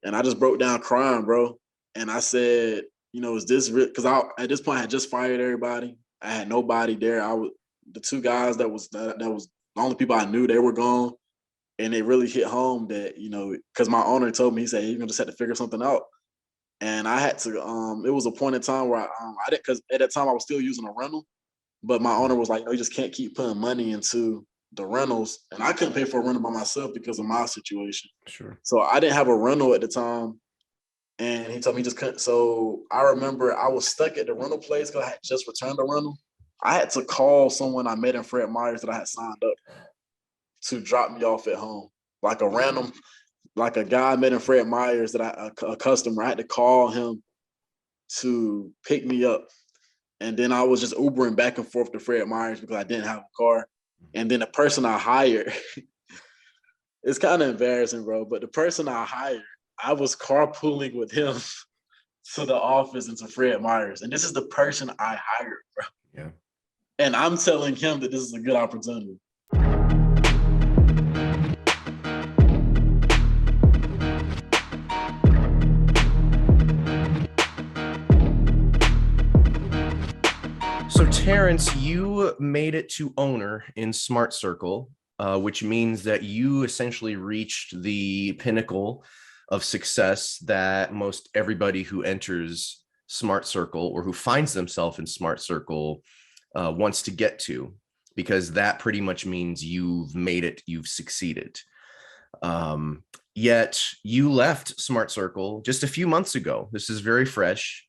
And I just broke down crying, bro. And I said, is this real? Because at this point I had just fired everybody. I had nobody there. The two guys that was the only people I knew, they were gone. And it really hit home that, because my owner told me, he said, you're gonna just have to figure something out. And I had to, it was a point in time where I didn't, because at that time I was still using a rental, but my owner was like, no, you just can't keep putting money into the rentals. And I couldn't pay for a rental by myself because of my situation. Sure. So I didn't have a rental at the time. And he told me just couldn't. So I remember I was stuck at the rental place because I had just returned the rental. I had to call someone I met in Fred Meyer's that I had signed up to drop me off at home. Like a random, like a guy I met in Fred Meyer's that a customer, I had to call him to pick me up. And then I was just Ubering back and forth to Fred Meyer's because I didn't have a car. And then the person I hired, it's kind of embarrassing, bro, but the person I hired, I was carpooling with him to the office and to Fred Meyer's. And this is the person I hired, bro. Yeah. And I'm telling him that this is a good opportunity. So Terrence, you made it to owner in Smart Circle, which means that you essentially reached the pinnacle of success that most everybody who enters Smart Circle or who finds themselves in Smart Circle wants to get to, because that pretty much means you've made it, you've succeeded. Yet you left Smart Circle just a few months ago. This is very fresh.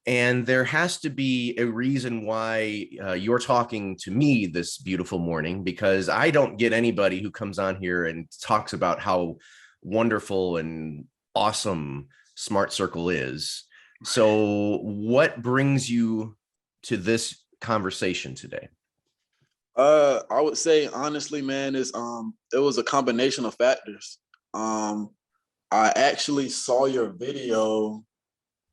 And there has to be a reason why you're talking to me this beautiful morning, because I don't get anybody who comes on here and talks about how wonderful and awesome Smart Circle is. So what brings you to this conversation today? I would say honestly, man, it was a combination of factors. I actually saw your video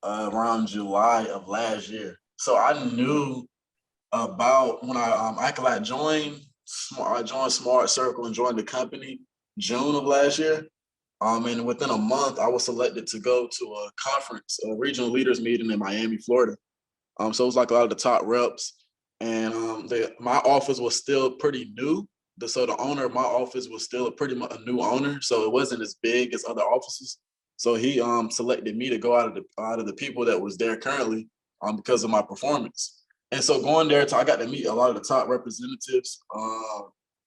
around July of last year. So I knew about when I joined Smart Circle and joined the company June of last year. And within a month, I was selected to go to a conference, a regional leaders meeting in Miami, Florida. So it was like a lot of the top reps, and my office was still pretty new. So the owner of my office was still pretty much a new owner, so it wasn't as big as other offices. So he selected me to go out of the people that was there currently because of my performance. And so going there, I got to meet a lot of the top representatives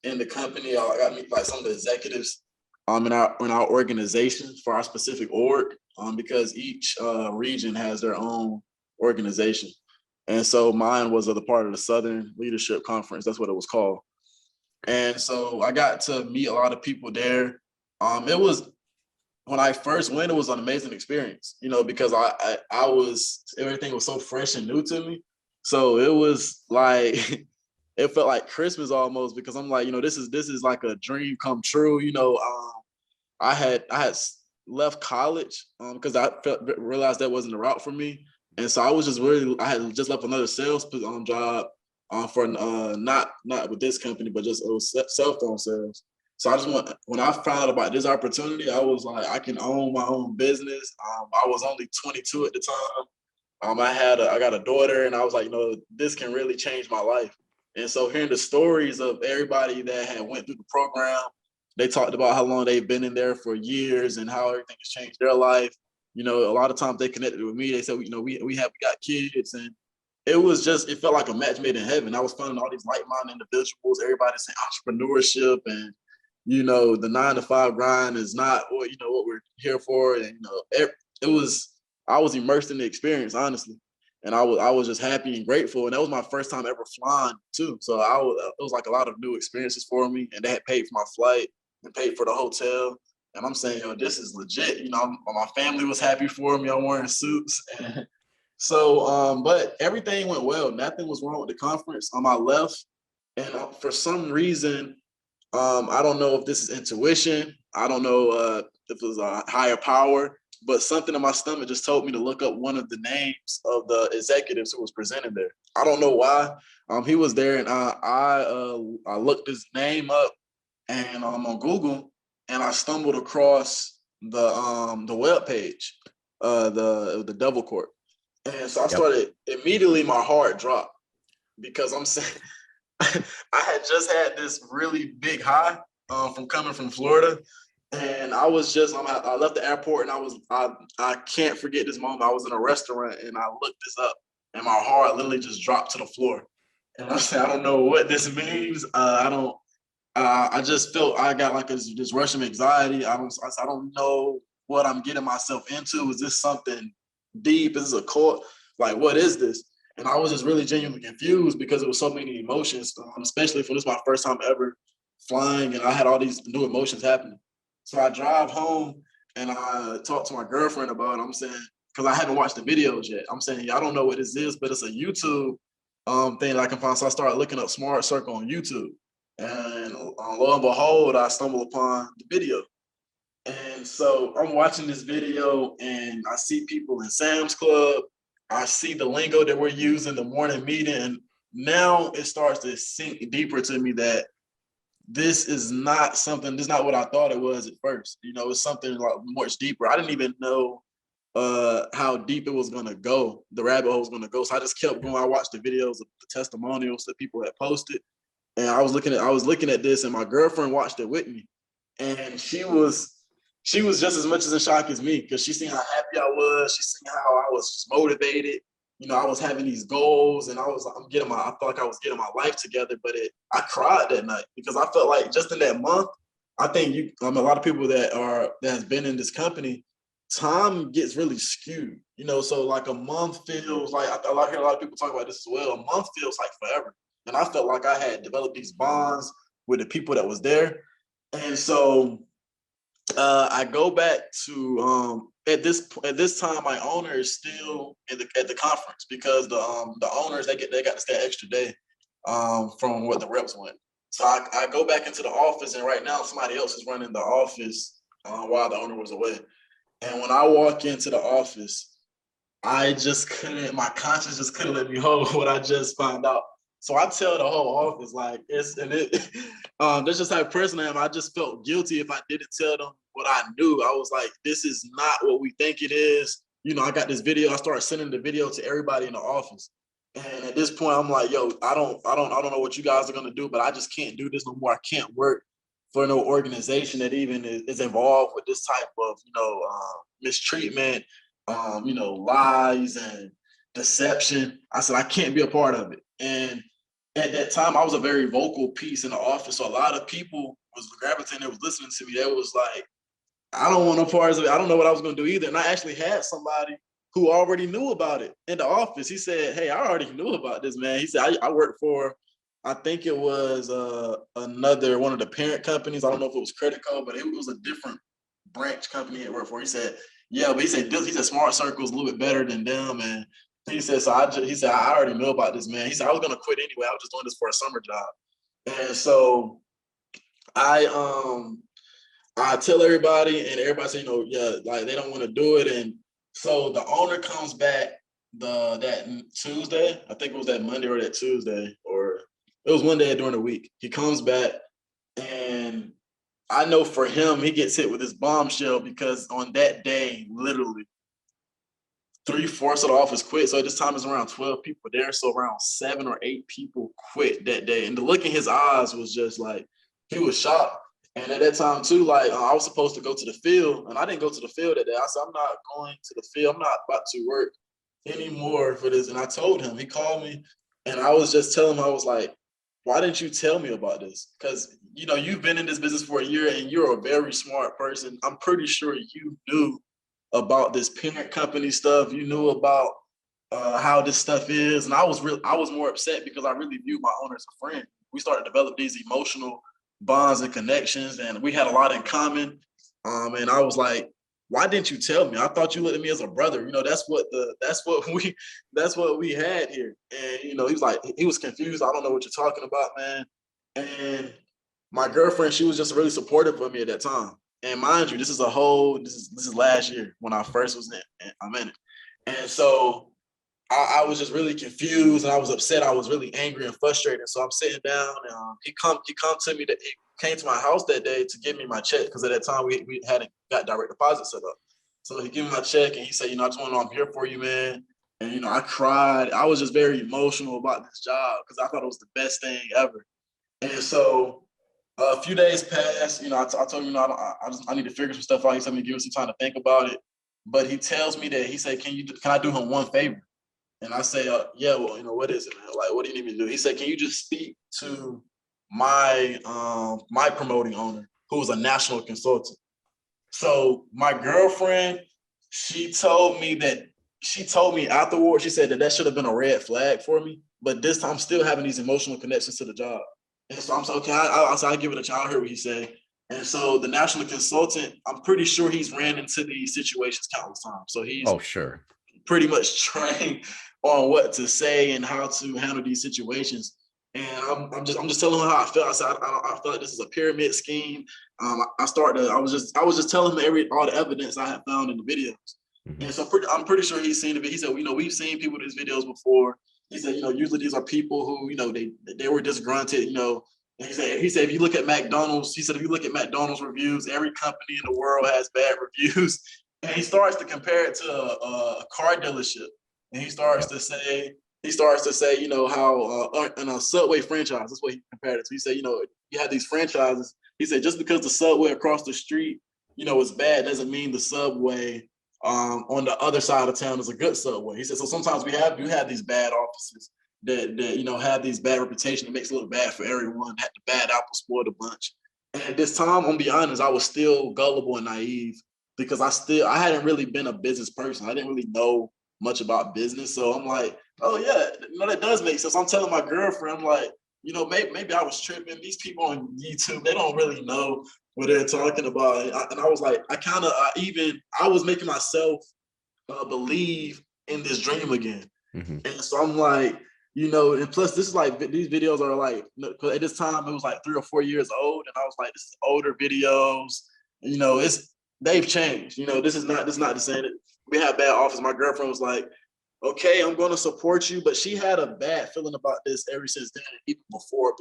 in the company. I got to meet like some of the executives in our organization for our specific org because each region has their own organization. And so mine was a part of the Southern Leadership Conference. That's what it was called. And so I got to meet a lot of people there. It was, when I first went, it was an amazing experience, because I was, everything was so fresh and new to me. So it was like, it felt like Christmas almost, because I'm like, this is like a dream come true. I had left college because I realized that wasn't the route for me. And so I had just left another sales job for not with this company, but just it was cell phone sales. So when I found out about this opportunity, I was like, I can own my own business. I was only 22 at the time. I got a daughter, and I was like, this can really change my life. And so hearing the stories of everybody that had went through the program, they talked about how long they've been in there for years and how everything has changed their life. A lot of times they connected with me. They said, we got kids, and it felt like a match made in heaven. I was finding all these like-minded individuals, everybody saying entrepreneurship and, the 9-to-5 grind is not what we're here for. And, I was immersed in the experience, honestly. And I was just happy and grateful. And that was my first time ever flying too. So it was like a lot of new experiences for me. And they had paid for my flight and paid for the hotel. And I'm saying, this is legit. My family was happy for me. I'm wearing suits. And so, but everything went well. Nothing was wrong with the conference. I left. And for some reason, I don't know if this is intuition. I don't know if it was a higher power, but something in my stomach just told me to look up one of the names of the executives who was presenting there. I don't know why. He was there, and I looked his name up and on Google, and I stumbled across the web page, the Devil Court. And so I Yep. started immediately. My heart dropped because I'm saying I had just had this really big high from coming from Florida, and I was just I left the airport and I can't forget this moment. I was in a restaurant and I looked this up, and my heart literally just dropped to the floor. And I said, I don't know what this means. I don't. I just felt I got like this rush of anxiety. I don't know what I'm getting myself into. Is this something deep? Is this a cult? Like, what is this? And I was just really genuinely confused because it was so many emotions, especially for this my first time ever flying, and I had all these new emotions happening. So I drive home and I talk to my girlfriend about it. I'm saying, because I haven't watched the videos yet. I'm saying, I don't know what this is, but it's a YouTube thing that I can find. So I started looking up Smart Circle on YouTube. And lo and behold, I stumbled upon the video. And so I'm watching this video and I see people in Sam's Club. I see the lingo that we're using, the morning meeting. And now it starts to sink deeper to me that this is not what I thought it was at first. It's something like much deeper. I didn't even know how deep it was gonna go, the rabbit hole was gonna go. So I just kept going. I watched the videos of the testimonials that people had posted. And I was looking at this, and my girlfriend watched it with me, and she was just as much as in shock as me because she seen how happy I was. She seen how I was motivated. I was having these goals, and I felt like I was getting my life together. But I cried that night because I felt like just in that month, I think a lot of people that has been in this company, time gets really skewed. So like a month feels like I hear a lot of people talk about this as well. A month feels like forever. And I felt like I had developed these bonds with the people that was there. And so I go back to at this time my owner is still at the conference because the owners they got to stay an extra day from what the reps went. So I go back into the office, and right now somebody else is running the office while the owner was away. And when I walk into the office, my conscience just couldn't let me hold what I just found out. So I tell the whole office, like, that's just how person I am. I just felt guilty if I didn't tell them what I knew. I was like, this is not what we think it is. I got this video. I started sending the video to everybody in the office. And at this point, I'm like, yo, I don't know what you guys are gonna do, but I just can't do this no more. I can't work for no organization that even is involved with this type of, mistreatment, lies and deception. I said, I can't be a part of it. And at that time, I was a very vocal piece in the office. So a lot of people was gravitating, they was listening to me. They was like, I don't want no parts of it. I don't know what I was going to do either. And I actually had somebody who already knew about it in the office. He said, hey, I already knew about this, man. He said, I worked for, I think it was another one of the parent companies. I don't know if it was Credit Code, but it was a different branch company he worked for. He said, yeah, but he said Smart Circle is a little bit better than them. And he said, I already knew about this, man. He said, I was going to quit anyway. I was just doing this for a summer job. And so I tell everybody, and everybody say, yeah, like they don't want to do it. And so the owner comes back that Tuesday. I think it was that Monday or that Tuesday, or it was one day during the week. He comes back, and I know for him, he gets hit with this bombshell because on that day, literally 3/4 of the office quit. So at this time, it's around 12 people there. So around 7 or 8 people quit that day. And the look in his eyes was just like, he was shocked. And at that time too, like I was supposed to go to the field, and I didn't go to the field that day. I said, I'm not going to the field. I'm not about to work anymore for this. And I told him, he called me, and I was just telling him, I was like, why didn't you tell me about this? Because, you've been in this business for a year and you're a very smart person. I'm pretty sure you knew about this parent company stuff. You knew about how this stuff is. And I was more upset because I really viewed my owner as a friend. We started to develop these emotional bonds and connections, and we had a lot in common. And I was like, why didn't you tell me? I thought you looked at me as a brother. That's what we had here. And he was like, he was confused. I don't know what you're talking about, man. And my girlfriend, she was just really supportive of me at that time. And mind you, this is last year when I first was I'm in it. And so I was just really confused and I was upset. I was really angry and frustrated. So I'm sitting down and he come to me. He came to my house that day to give me my check because at that time we hadn't got direct deposit set up. So he gave me my check and he said, I just want to know I'm here for you, man. And I cried. I was just very emotional about this job because I thought it was the best thing ever. And so a few days passed. I told him, I need to figure some stuff out. He told me to give me some time to think about it. But he tells me that he said, can I do him one favor? And I say, yeah, well, what is it, man? Like, what do you need me to do? He said, can you just speak to my my promoting owner, who was a national consultant? So my girlfriend, she told me afterwards, she said that should have been a red flag for me. But this time I'm still having these emotional connections to the job. And so I'm saying, okay, I'll give it a try. I heard what he said. And so the national consultant, I'm pretty sure he's ran into these situations countless times. So he's sure, pretty much trained on what to say and how to handle these situations. And I'm just telling him how I felt. I said I feel like this is a pyramid scheme. I was just telling him all the evidence I had found in the videos. Mm-hmm. And so I'm pretty sure he's seen it. He said, we've seen people in these videos before. He said, usually these are people who, they were disgruntled, And he said, if you look at McDonald's, reviews, every company in the world has bad reviews. And he starts to compare it to a car dealership. And he starts to say, how in a Subway franchise, that's what he compared it to. He said, you have these franchises. He said, just because the Subway across the street, is bad, doesn't mean the Subway on the other side of town is a good Subway. He said, so sometimes you have these bad offices that have these bad reputation. It makes it look bad for everyone. Had the bad apple spoiled a bunch. And at this time, I'm gonna be honest, I was still gullible and naive because I hadn't really been a business person. I didn't really know much about business. So I'm like, oh yeah, that does make sense. I'm telling my girlfriend, I'm like, maybe I was tripping. These people on YouTube, they don't really know what they're talking about. And I was like, I was making myself believe in this dream again. Mm-hmm. And so I'm like, and plus this is like, these videos are like, at this time it was like 3 or 4 years old. And I was like, this is older videos, they've changed. This is not the same. We had bad offers. My girlfriend was like, okay, I'm going to support you. But she had a bad feeling about this ever since then, and even before,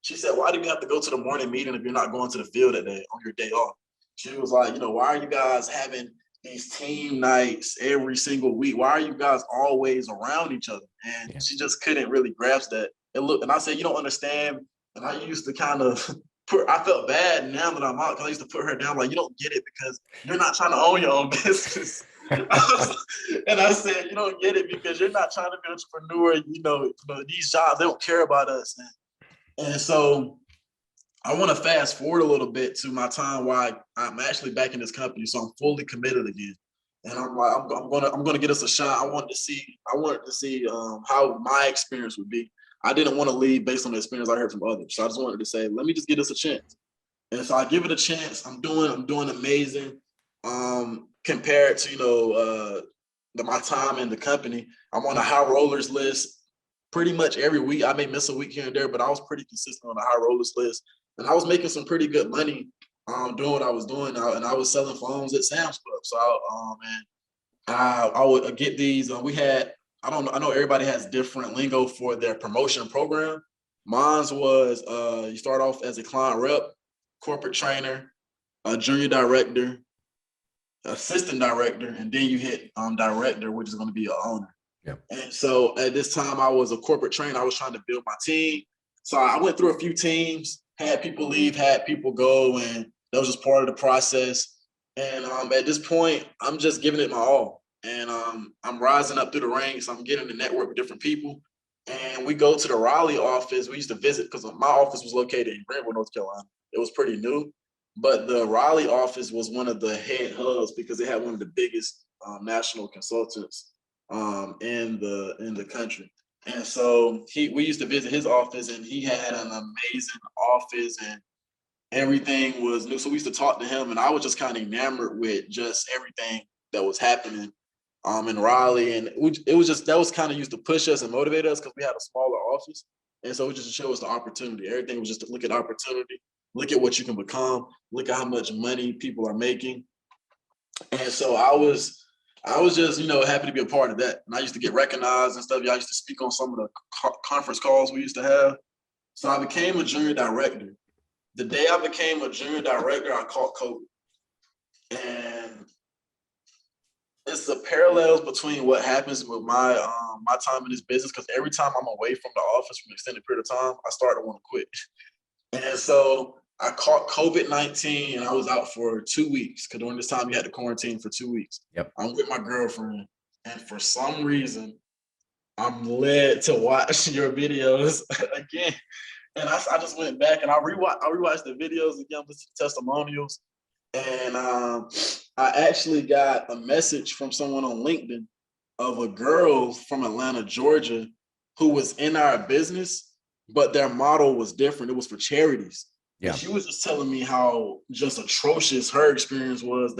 she said, why do you have to go to the morning meeting if you're not going to the field that day on your day off? She was like, why are you guys having these team nights every single week? Why are you guys always around each other? And she just couldn't really grasp that. And I said, you don't understand. And I used to kind of I felt bad now that I'm out because I used to put her down like, you don't get it because you're not trying to own your own business. And I said, you don't get it because you're not trying to be an entrepreneur. These jobs, they don't care about us. And so I want to fast forward a little bit to my time while I'm actually back in this company. So I'm fully committed again. And I'm like, I'm gonna get us a shot. I wanted to see how my experience would be. I didn't want to leave based on the experience I heard from others. So I just wanted to say, let me just give this a chance. And so I give it a chance. I'm doing amazing. Compared to my time in the company, I'm on a high rollers list pretty much every week. I may miss a week here and there, but I was pretty consistent on the high rollers list, and I was making some pretty good money doing what I was doing, and I was selling phones at Sam's Club. So I would get these. We had, I don't know, I know everybody has different lingo for their promotion program. Mine's was you start off as a client rep, corporate trainer, a junior director, assistant director, and then you hit director, which is going to be an owner. Yeah. And so at this time, I was a corporate trainer. I was trying to build my team. So I went through a few teams, had people leave, had people go, and that was just part of the process. And at this point, I'm just giving it my all. And I'm rising up through the ranks. I'm getting to network with different people. And we go to the Raleigh office. We used to visit because my office was located in Greenville, North Carolina. It was pretty new. But the Raleigh office was one of the head hubs because they had one of the biggest national consultants in the country. And so we used to visit his office, and he had an amazing office, and everything was new. So we used to talk to him, and I was just kind of enamored with just everything that was happening in Raleigh. And it was just, that was kind of used to push us and motivate us because we had a smaller office. And so it just showed us the opportunity. Everything was just to look at opportunity, look at what you can become, look at how much money people are making. And so I was I was just, happy to be a part of that. And I used to get recognized and stuff. Y'all used to speak on some of the conference calls we used to have. So I became a junior director. The day I became a junior director, I caught COVID. And it's the parallels between what happens with my time in this business, because every time I'm away from the office for an extended period of time, I start to want to quit. And so I caught COVID-19 and I was out for 2 weeks, because during this time you had to quarantine for 2 weeks. Yep. I'm with my girlfriend, and for some reason, I'm led to watch your videos again. And I just went back and I rewatched the videos again, listened to testimonials. And I actually got a message from someone on LinkedIn of a girl from Atlanta, Georgia, who was in our business, but their model was different. It was for charities. Yeah. And she was just telling me how just atrocious her experience was.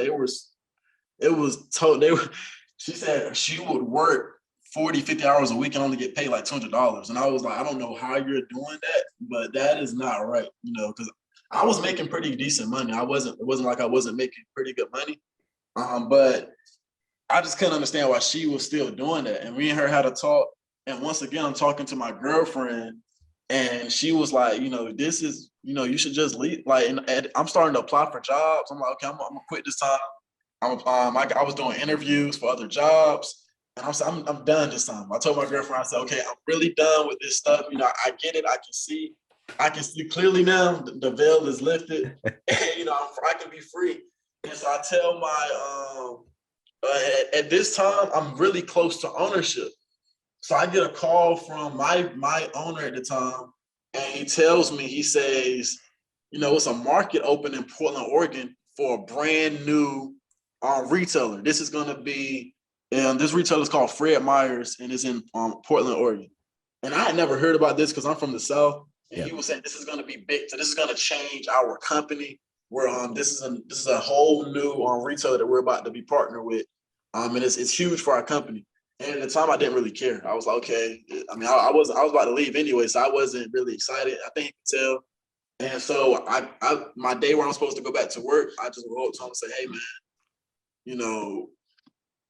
She said she would work 40, 50 hours a week and only get paid like $200. And I was like, I don't know how you're doing that, but that is not right, because I was making pretty decent money. It wasn't like I wasn't making pretty good money. But I just couldn't understand why she was still doing that. And me and her had a talk. And once again, I'm talking to my girlfriend, and she was like, this is, you should just leave. Like, and I'm starting to apply for jobs. I'm like, okay, I'm gonna quit this time. I was doing interviews for other jobs. And I'm done this time. I told my girlfriend, I said, okay, I'm really done with this stuff. I get it. I can see clearly now. The veil is lifted. And, I can be free. And so I tell at this time, I'm really close to ownership. So I get a call from my owner at the time, and he tells me, he says, it's a market open in Portland, Oregon for a brand new retailer. This is going to be, and this retailer is called Fred Meyer's, and it's in Portland, Oregon. And I had never heard about this because I'm from the South. And he was saying this is going to be big. So this is going to change our company. Where this is a whole new retailer that we're about to be partnered with, and it's huge for our company. And at the time, I didn't really care. I was like, okay. I mean, I was about to leave anyway, so I wasn't really excited. I think you can tell. And so my day where I'm supposed to go back to work, I just wrote to him and say, hey man,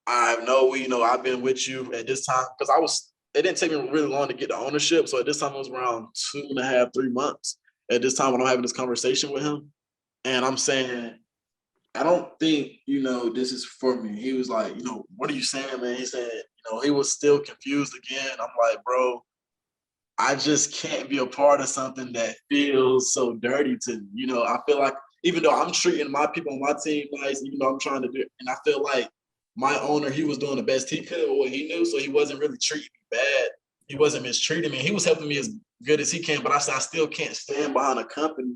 I know I've been with you at this time, because it didn't take me really long to get the ownership. So at this time it was around 2.5, 3 months at this time when I'm having this conversation with him. And I'm saying, I don't think, this is for me. He was like, what are you saying, man? He said, he was still confused again. I'm like, bro, I just can't be a part of something that feels so dirty to me. I feel like even though I'm treating my people on my team nice, even though I'm trying to do it, and I feel like my owner, he was doing the best he could with what he knew, so he wasn't really treating me bad. He wasn't mistreating me. He was helping me as good as he can, but I said I still can't stand behind a company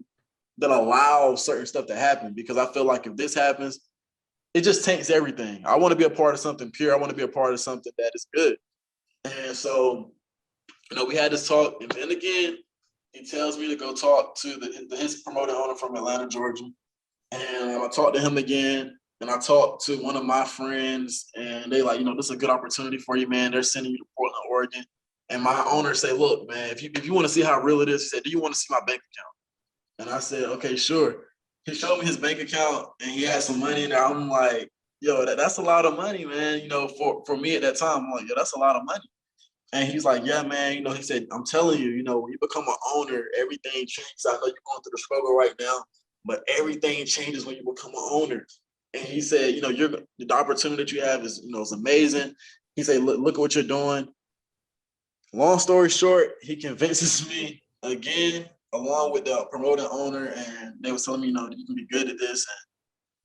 that allows certain stuff to happen, because I feel like if this happens, it just taints everything. I want to be a part of something pure. I want to be a part of something that is good. And so, we had this talk, and then again, he tells me to go talk to his promoting owner from Atlanta, Georgia. And I talked to him again, and I talked to one of my friends, and they like, this is a good opportunity for you, man. They're sending you to Portland, Oregon. And my owner say, look, man, if you want to see how real it is, he said, do you want to see my bank account? And I said, okay, sure. He showed me his bank account, and he had some money in there. I'm like, yo, that's a lot of money, man. For me at that time, I'm like, yo, that's a lot of money. And he's like, yeah, man, he said, I'm telling you, when you become an owner, everything changes. I know you're going through the struggle right now, but everything changes when you become an owner. And he said, the opportunity that you have is amazing. He said, look at what you're doing. Long story short, he convinces me again, along with the promoting owner, and they was telling me, you can be good at this.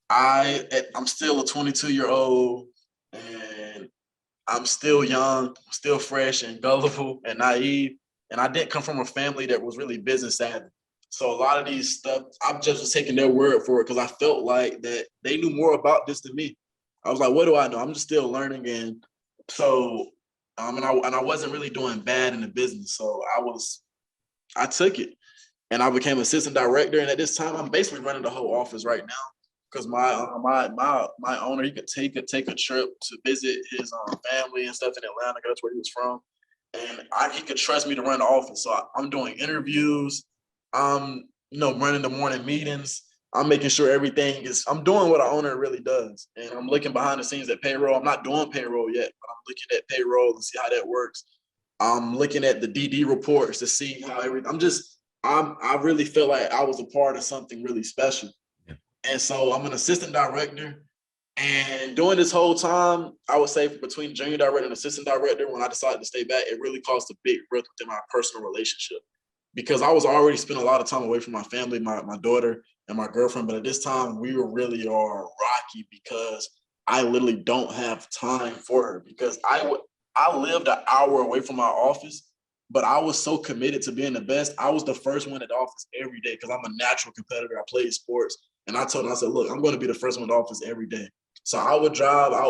And I'm still a 22-year-old, and I'm still young, still fresh and gullible and naive. And I didn't come from a family that was really business savvy. So a lot of these stuff, I'm just was taking their word for it, because I felt like that they knew more about this than me. I was like, what do I know? I'm just still learning. And so, and I wasn't really doing bad in the business. So I took it, and I became assistant director. And at this time, I'm basically running the whole office right now, because my owner, he could take a trip to visit his family and stuff in Atlanta, because that's where he was from, and he could trust me to run the office. So I'm doing interviews, I'm running the morning meetings, I'm making sure everything is, I'm doing what an owner really does. And I'm looking behind the scenes at payroll. I'm not doing payroll yet, but I'm looking at payroll and see how that works. I'm looking at the DD reports to see how everything, I really feel like I was a part of something really special. Yeah. And so I'm an assistant director. And during this whole time, I would say between junior director and assistant director, when I decided to stay back, it really caused a big rift within my personal relationship because I was already spending a lot of time away from my family, my daughter and my girlfriend. But at this time, we really are rocky because I literally don't have time for her because I lived an hour away from my office, but I was so committed to being the best. I was the first one at the office every day because I'm a natural competitor. I played sports. And I told him, I said, look, I'm going to be the first one in the office every day. So I would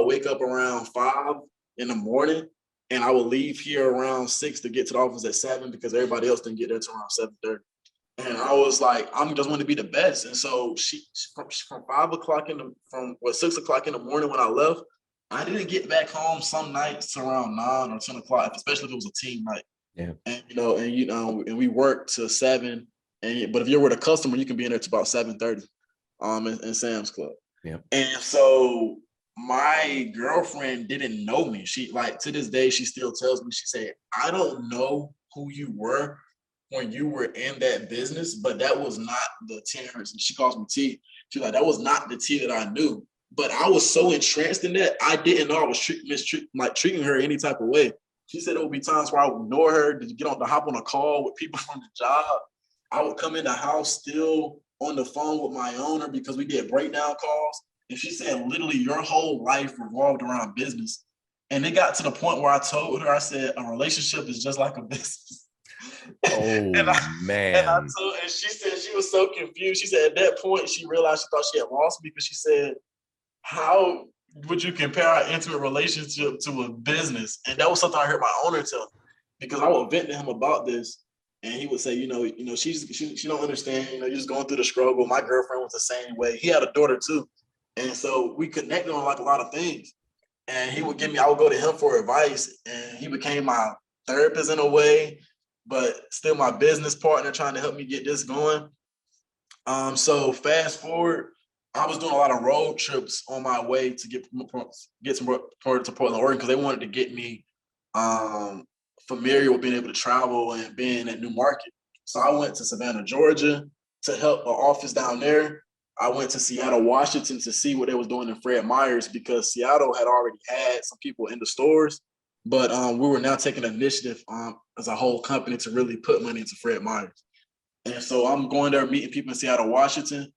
wake up around 5 in the morning and I would leave here around 6 to get to the office at 7 because everybody else didn't get there till around 7:30. And I was like, I'm just want to be the best. And so from 5 o'clock from 6 o'clock in the morning when I left, I didn't get back home some nights around 9 or 10 o'clock, especially if it was a team night. Yeah. And we worked to 7. But if you're with a customer, you can be in there to about 7:30 in Sam's Club. Yeah. And so my girlfriend didn't know me. She like to this day, she still tells me, she said, I don't know who you were when you were in that business, but that was not the Terrence. And she calls me T. She's like, that was not the T that I knew. But I was so entranced in that, I didn't know I was treating her any type of way. She said there would be times where I would ignore her to hop on a call with people from the job. I would come in the house still on the phone with my owner because we get breakdown calls. And she said, literally, your whole life revolved around business. And it got to the point where I told her, I said, a relationship is just like a business. Oh, man. And she said she was so confused. She said at that point, she realized she thought she had lost me because she said, how would you compare our intimate relationship to a business? And that was something I heard my owner tell me because I would vent to him about this. And he would say, she don't understand, you're just going through the struggle. My girlfriend was the same way. He had a daughter too. And so we connected on like a lot of things. And I would go to him for advice. And he became my therapist in a way, but still my business partner trying to help me get this going. So fast forward, I was doing a lot of road trips on my way to get some promoted to Portland, Oregon, because they wanted to get me familiar with being able to travel and being at New Market. So I went to Savannah, Georgia to help an office down there. I went to Seattle, Washington to see what they was doing in Fred Meyer's because Seattle had already had some people in the stores, but we were now taking an initiative as a whole company to really put money into Fred Meyer's. And so I'm going there meeting people in Seattle, Washington.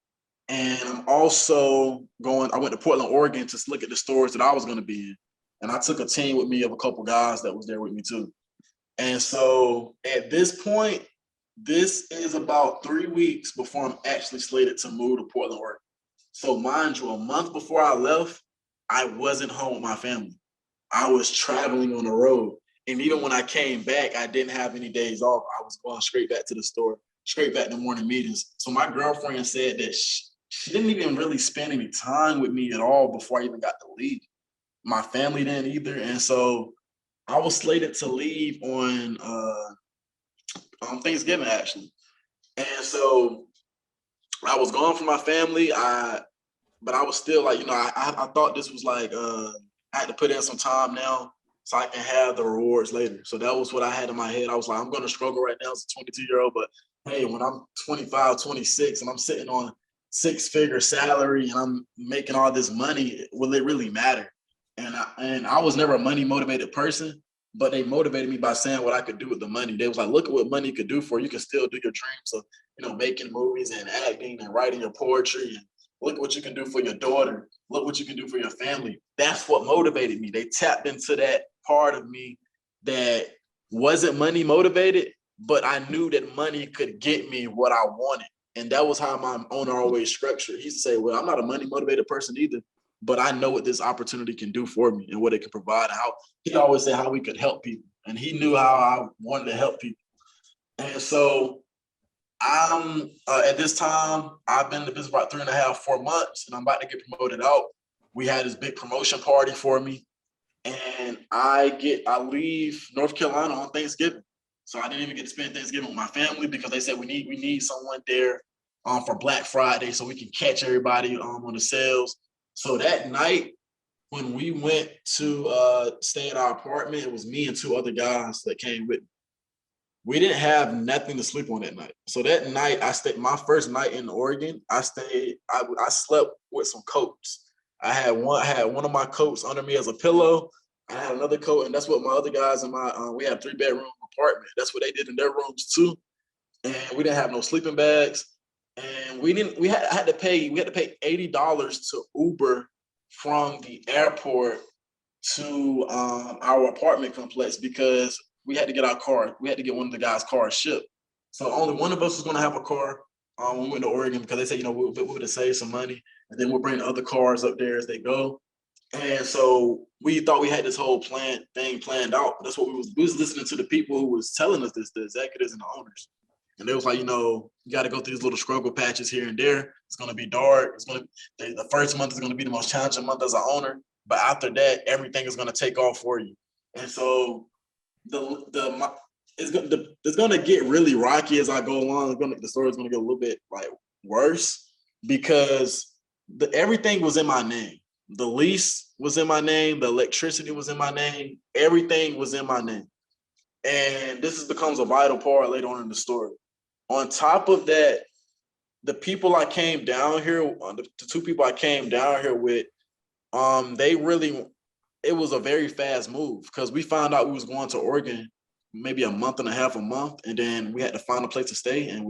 And I'm also I went to Portland, Oregon to look at the stores that I was going to be in. And I took a team with me of a couple guys that was there with me too. And so at this point, this is about 3 weeks before I'm actually slated to move to Portland, Oregon. So mind you, a month before I left, I wasn't home with my family. I was traveling on the road. And even when I came back, I didn't have any days off. I was going straight back to the store, straight back to morning meetings. So my girlfriend said that she didn't even really spend any time with me at all before I even got to leave. My family didn't either. And so I was slated to leave on Thanksgiving, actually. And so I was gone from my family. But I was still like, I thought this was like, I had to put in some time now so I can have the rewards later. So that was what I had in my head. I was like, I'm going to struggle right now as a 22-year-old, but hey, when I'm 25, 26, and I'm sitting on 6-figure salary and I'm making all this money, will it really matter? And I was never a money motivated person, but they motivated me by saying what I could do with the money. They was like, look at what money could do for you. You can still do your dreams of, making movies and acting and writing your poetry, and look what you can do for your daughter. Look what you can do for your family. That's what motivated me. They tapped into that part of me that wasn't money motivated, but I knew that money could get me what I wanted. And that was how my owner always structured. He used to say, well, I'm not a money motivated person either, but I know what this opportunity can do for me and what it can provide. How he always said how we could help people. And he knew how I wanted to help people. And so at this time, I've been in the business about 3.5, 4 months, and I'm about to get promoted out. We had this big promotion party for me, and I leave North Carolina on Thanksgiving. So I didn't even get to spend Thanksgiving with my family because they said we need someone there for Black Friday so we can catch everybody on the sales. So that night when we went to stay at our apartment, it was me and two other guys that came with me. We didn't have nothing to sleep on that night. So that night I stayed, my first night in Oregon, I slept with some coats. I had one of my coats under me as a pillow. I had another coat, and that's what my other guys in my we had a 3-bedroom apartment. That's what they did in their rooms too. And we didn't have no sleeping bags. And we had to pay $80 to Uber from the airport to our apartment complex because we had to get our car. We had to get one of the guys' cars shipped. So only one of us was going to have a car when we went to Oregon because they said, we would have saved some money, and then we'll bring the other cars up there as they go. And so we thought we had this whole thing planned out. That's what we was listening to the people who was telling us this, the executives and the owners. And they was like, you got to go through these little struggle patches here and there. It's going to be dark. The first month is going to be the most challenging month as an owner. But after that, everything is going to take off for you. And so it's going to get really rocky as I go along. The story is going to get a little bit like worse because everything was in my name. The lease was in my name. The electricity was in my name. Everything was in my name. And this becomes a vital part later on in the story. On top of that, the people I came down here, the two people I came down here with, it was a very fast move because we found out we was going to Oregon maybe a month and a half, and then we had to find a place to stay, and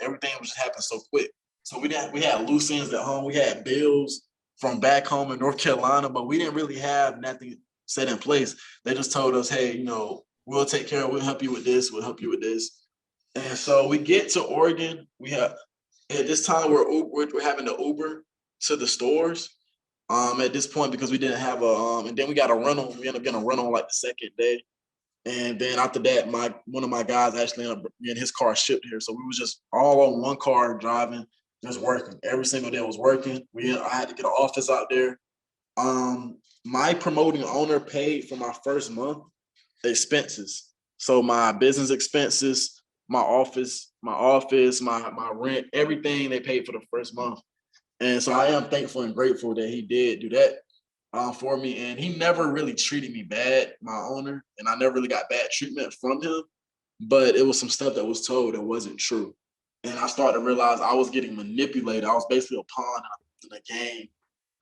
everything was just happening so quick. So we had loose ends at home. We had bills from back home in North Carolina, but we didn't really have nothing set in place. They just told us, hey, we'll take care of it. We'll help you with this. We'll help you with this. And so we get to Oregon. At this time we're having to Uber to the stores. At this point because we didn't have and then we got a rental. We ended up getting a rental like the second day. And then after that, one of my guys actually ended up getting his car shipped here. So we was just all on one car driving, just working. Every single day was working. I had to get an office out there. My promoting owner paid for my first month expenses. So my business expenses, my office, my rent, everything they paid for the first month. And so I am thankful and grateful that he did do that for me. And he never really treated me bad, my owner, and I never really got bad treatment from him. But it was some stuff that was told that wasn't true. And I started to realize I was getting manipulated. I was basically a pawn in the game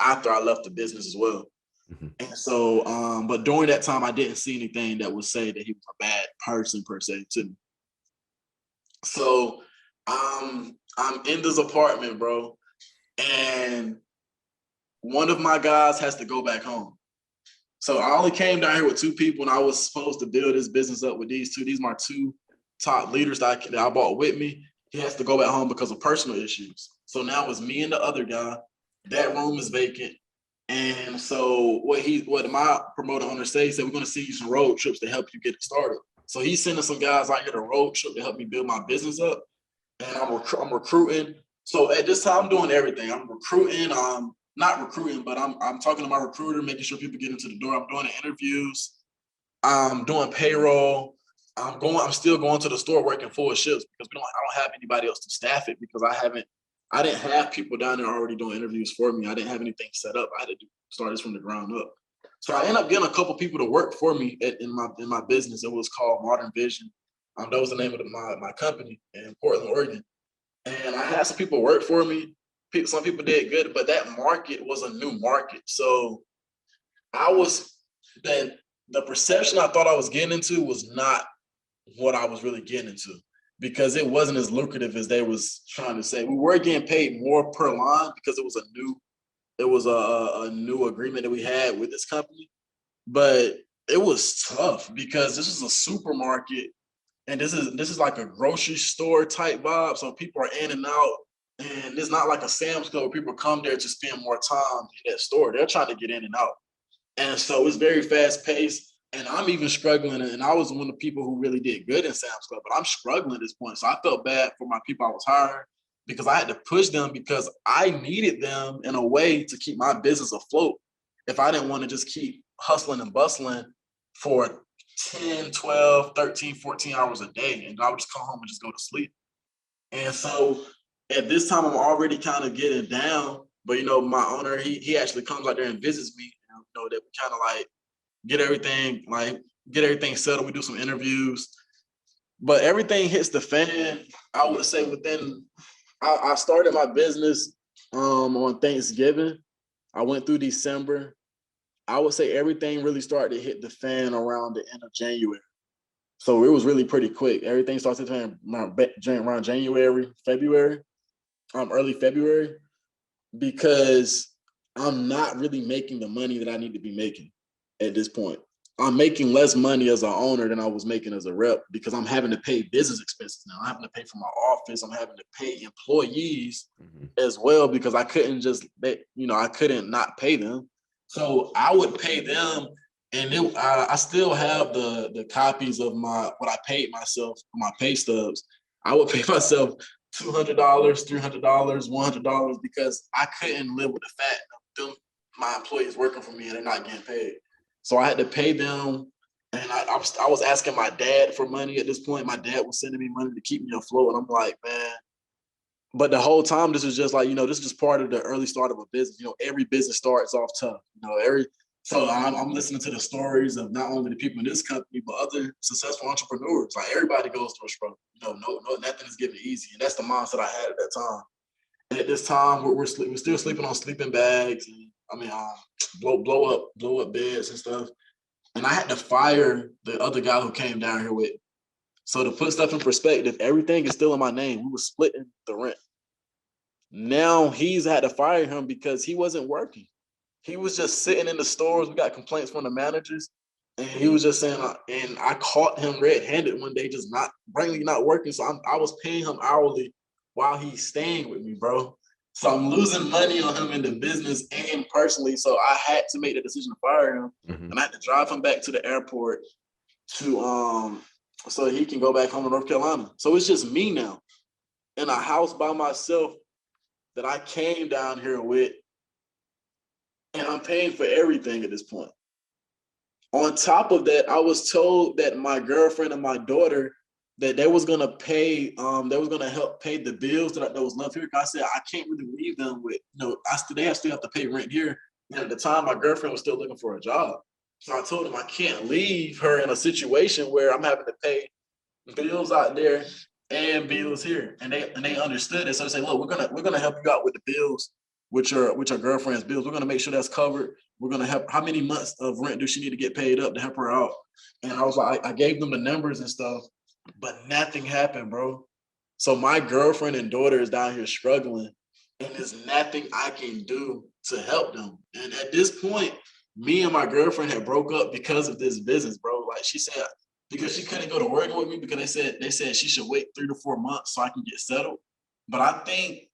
after I left the business as well. Mm-hmm. And so, but during that time, I didn't see anything that would say that he was a bad person per se to me. So I'm in this apartment, bro, and one of my guys has to go back home. So I only came down here with two people, and I was supposed to build this business up with these two. These are my two top leaders that I brought with me. He has to go back home because of personal issues. So now it's me and the other guy. That room is vacant. And so what my promoter owner said, he said, we're going to send you some road trips to help you get it started. So he's sending some guys out here to road trip to help me build my business up. And I'm recruiting. So at this time, I'm doing everything. I'm recruiting. Not recruiting, but I'm talking to my recruiter, making sure people get into the door. I'm doing the interviews. I'm doing payroll. I'm still going to the store working full shifts because I don't have anybody else to staff it because I didn't have people down there already doing interviews for me. I didn't have anything set up. I had to start this from the ground up. So I ended up getting a couple people to work for me in my business. It was called Modern Vision. That was the name of my company in Portland, Oregon. And I had some people work for me. Some people did good, but that market was a new market. So the perception I thought I was getting into was not what I was really getting into because it wasn't as lucrative as they was trying to say. We were getting paid more per line because it was a new agreement that we had with this company. But it was tough because this is a supermarket and this is like a grocery store type vibe. So people are in and out. And it's not like a Sam's Club where people come there to spend more time in that store. They're trying to get in and out. And so it's very fast paced. And I'm even struggling. And I was one of the people who really did good in Sam's Club, but I'm struggling at this point. So I felt bad for my people I was hiring because I had to push them because I needed them in a way to keep my business afloat. If I didn't want to just keep hustling and bustling for 10, 12, 13, 14 hours a day. And I would just come home and just go to sleep. And so at this time I'm already kind of getting down, but you know, my owner, he actually comes out there and visits me, you know, that we kind of like get everything settled. We do some interviews, but everything hits the fan. I would say I started my business on Thanksgiving. I went through December. I would say everything really started to hit the fan around the end of January. So it was really pretty quick. Everything started to hit around January, February, early February, because I'm not really making the money that I need to be making at this point. I'm making less money as an owner than I was making as a rep because I'm having to pay business expenses now. I'm having to pay for my office. I'm having to pay employees as well because I couldn't I couldn't not pay them. So I would pay them, and I still have the copies of what I paid myself for my pay stubs. I would pay myself $200, $300, $100 because I couldn't live with the fact of them, my employees working for me and they're not getting paid. So I had to pay them, and I was asking my dad for money at this point. My dad was sending me money to keep me afloat, and I'm like, man. But the whole time, this was just like, this is just part of the early start of a business. Every business starts off tough. So I'm listening to the stories of not only the people in this company, but other successful entrepreneurs. Like everybody goes through a struggle. Nothing is given easy, and that's the mindset I had at that time. And at this time, we're still sleeping on sleeping bags, and blow up beds and stuff. And I had to fire the other guy who came down here with. So to put stuff in perspective, everything is still in my name. We were splitting the rent. Now he's had to fire him because he wasn't working. He was just sitting in the stores. We got complaints from the managers, and he was just saying, and I caught him red-handed one day, just not working. So I was paying him hourly while he's staying with me, bro. So I'm losing money on him in the business and personally. So I had to make the decision to fire him, and I had to drive him back to the airport to so he can go back home to North Carolina. So it's just me now in a house by myself that I came down here with, and I'm paying for everything at this point. On top of that, I was told that my girlfriend and my daughter that they was gonna pay, they was gonna help pay the bills that was left here. I said I can't really leave them with, they still have to pay rent here. And at the time, my girlfriend was still looking for a job, so I told them I can't leave her in a situation where I'm having to pay bills out there and bills here, and they understood it. So they say, look, we're gonna help you out with the bills, with your girlfriend's bills. We're gonna make sure that's covered. We're gonna help. How many months of rent does she need to get paid up to help her out? And I was like, I gave them the numbers and stuff, but nothing happened, bro. So my girlfriend and daughter is down here struggling, and there's nothing I can do to help them. And at this point, me and my girlfriend had broke up because of this business, bro. Like she said, because she couldn't go to work with me because they said she should wait 3 to 4 months so I can get settled. But I think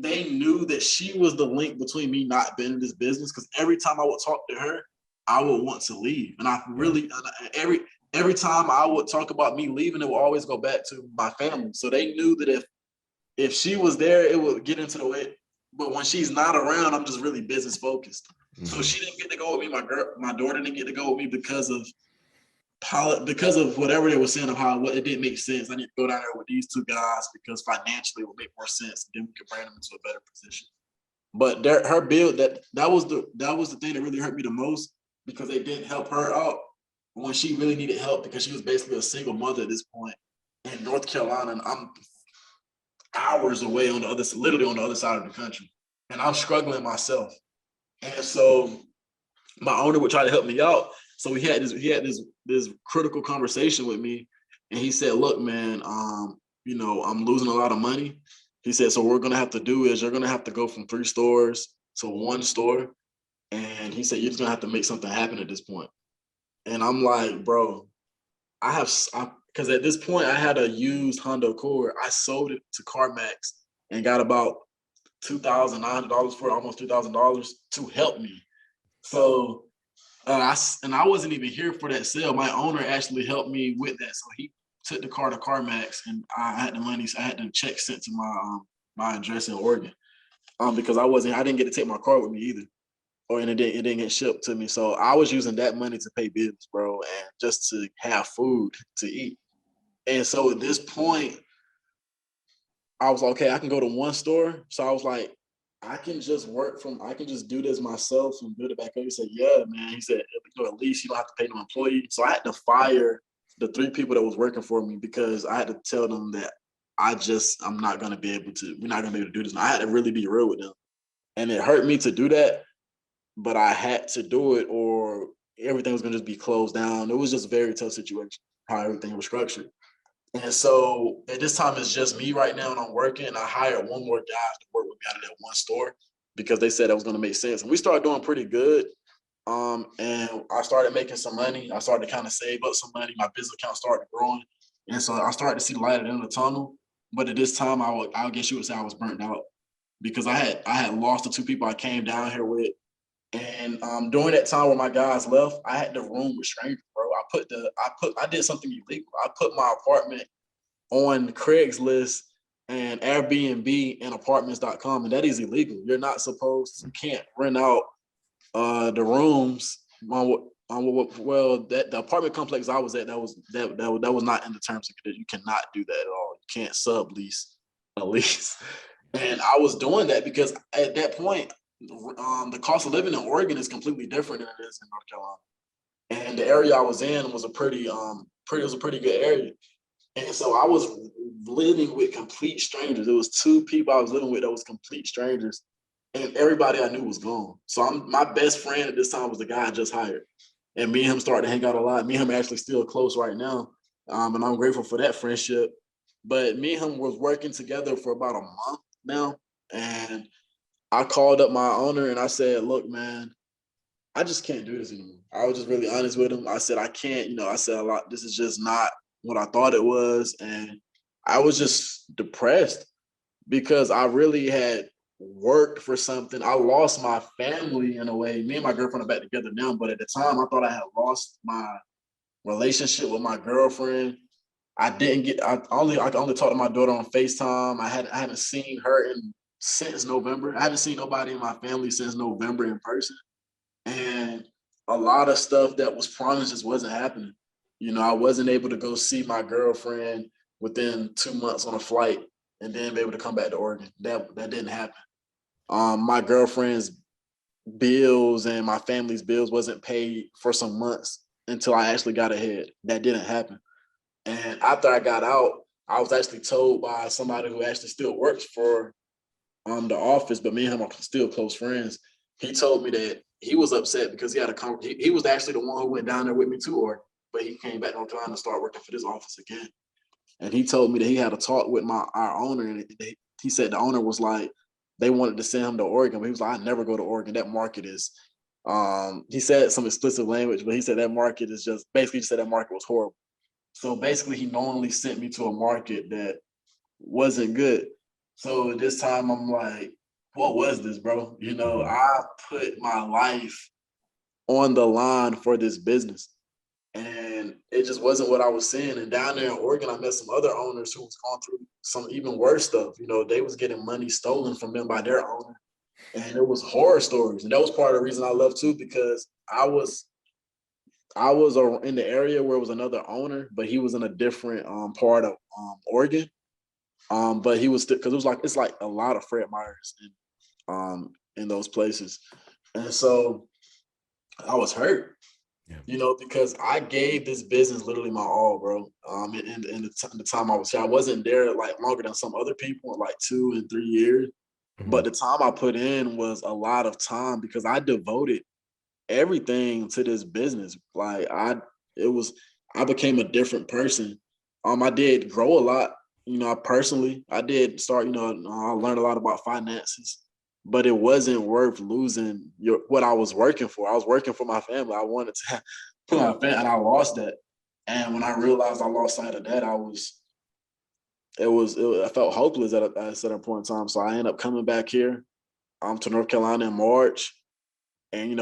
they knew that she was the link between me not being in this business, because every time I would talk to her, I would want to leave. And I really every time I would talk about me leaving, it would always go back to my family. So they knew that if she was there, it would get into the way. But when she's not around, I'm just really business focused. So she didn't get to go with me. My daughter didn't get to go with me because of whatever they were saying of how it didn't make sense. I need to go down there with these two guys because financially it would make more sense, and then we could bring them into a better position. But her build that was the thing that really hurt me the most, because they didn't help her out when she really needed help, because she was basically a single mother at this point in North Carolina, and I'm hours away literally on the other side of the country, and I'm struggling myself. And so my owner would try to help me out. So he had this critical conversation with me, and he said, "Look, man, I'm losing a lot of money." He said, "So what we're gonna have to do is you're gonna have to go from 3 stores to 1 store," and he said, "You're just gonna have to make something happen at this point." And I'm like, bro, because at this point I had a used Honda Accord. I sold it to CarMax and got about $2,900 for it, almost $3,000 to help me. So I wasn't even here for that sale. My owner actually helped me with that. So he took the car to CarMax, and I had the money. So I had the check sent to my address in Oregon. Because I didn't get to take my car with me either, and it didn't get shipped to me. So I was using that money to pay bills, bro, and just to have food to eat. And so at this point, I was like, okay, I can go to one store. So I was like, I can just do this myself and build it back up. He said, yeah, man. He said, at least you don't have to pay no employee. So I had to fire the 3 people that was working for me because I had to tell them that I'm not going to be able to, we're not going to be able to do this. And I had to really be real with them. And it hurt me to do that, but I had to do it or everything was going to just be closed down. It was just a very tough situation, how everything was structured. And so at this time, it's just me right now, and I'm working. I hired one more guy to work with me out of that one store because they said that was going to make sense. And we started doing pretty good. And I started making some money. I started to kind of save up some money. My business account started growing. And so I started to see the light at the end of the tunnel. But at this time, I guess you would say I was burnt out because I had lost the 2 people I came down here with. And during that time where my guys left, I had to room with strangers, bro. I did something illegal. I put my apartment on Craigslist and Airbnb and apartments.com, and that is illegal. You can't rent out the rooms well, that the apartment complex I was at, that was not in the terms of conditions. You cannot do that at all. You can't sublease a lease. And I was doing that because at that point, the cost of living in Oregon is completely different than it is in North Carolina. And the area I was in was a pretty good area. And so I was living with complete strangers. There was 2 people I was living with that was complete strangers, and everybody I knew was gone. So my best friend at this time was the guy I just hired, and me and him started to hang out a lot. Me and him are actually still close right now, and I'm grateful for that friendship. But me and him was working together for about a month now, and I called up my owner and I said, "Look, man, I just can't do this anymore." I was just really honest with him. I said, I can't, I said a lot. This is just not what I thought it was. And I was just depressed because I really had worked for something. I lost my family in a way. Me and my girlfriend are back together now, but at the time I thought I had lost my relationship with my girlfriend. I could only talk to my daughter on FaceTime. I haven't seen her since November. I haven't seen nobody in my family since November in person. And a lot of stuff that was promised just wasn't happening. I wasn't able to go see my girlfriend within 2 months on a flight and then be able to come back to Oregon. That didn't happen. My girlfriend's bills and my family's bills wasn't paid for some months until I actually got ahead. That didn't happen. And after I got out, I was actually told by somebody who actually still works for the office, but me and him are still close friends. He told me that he was upset because he was actually the one who went down there with me to Oregon, but he came back on trying to start working for this office again. And he told me that he had a talk with our owner, and he said the owner was like, they wanted to send him to Oregon, but he was like, I never go to Oregon. That market is, he said some explicit language, but he said that market is just said that market was horrible. So basically, he knowingly sent me to a market that wasn't good. So this time I'm like, what was this, bro? I put my life on the line for this business. And it just wasn't what I was seeing. And down there in Oregon, I met some other owners who was going through some even worse stuff. They was getting money stolen from them by their owner. And it was horror stories. And that was part of the reason I left too, because I was in the area where it was another owner, but he was in a different part of Oregon. But he was because it's like a lot of Fred Meyers in those places. And so I was hurt, because I gave this business literally my all, bro. In the time I was here, I wasn't there like longer than some other people, like 2 and 3 years. But the time I put in was a lot of time because I devoted everything to this business. Like I became a different person. I did grow a lot, personally. I did start, I learned a lot about finances, but it wasn't worth losing what I was working for. I was working for my family. I wanted to put my family, and I lost that. And when I realized I lost sight of that, I felt hopeless at a certain point in time. So I ended up coming back here, to North Carolina in March. And,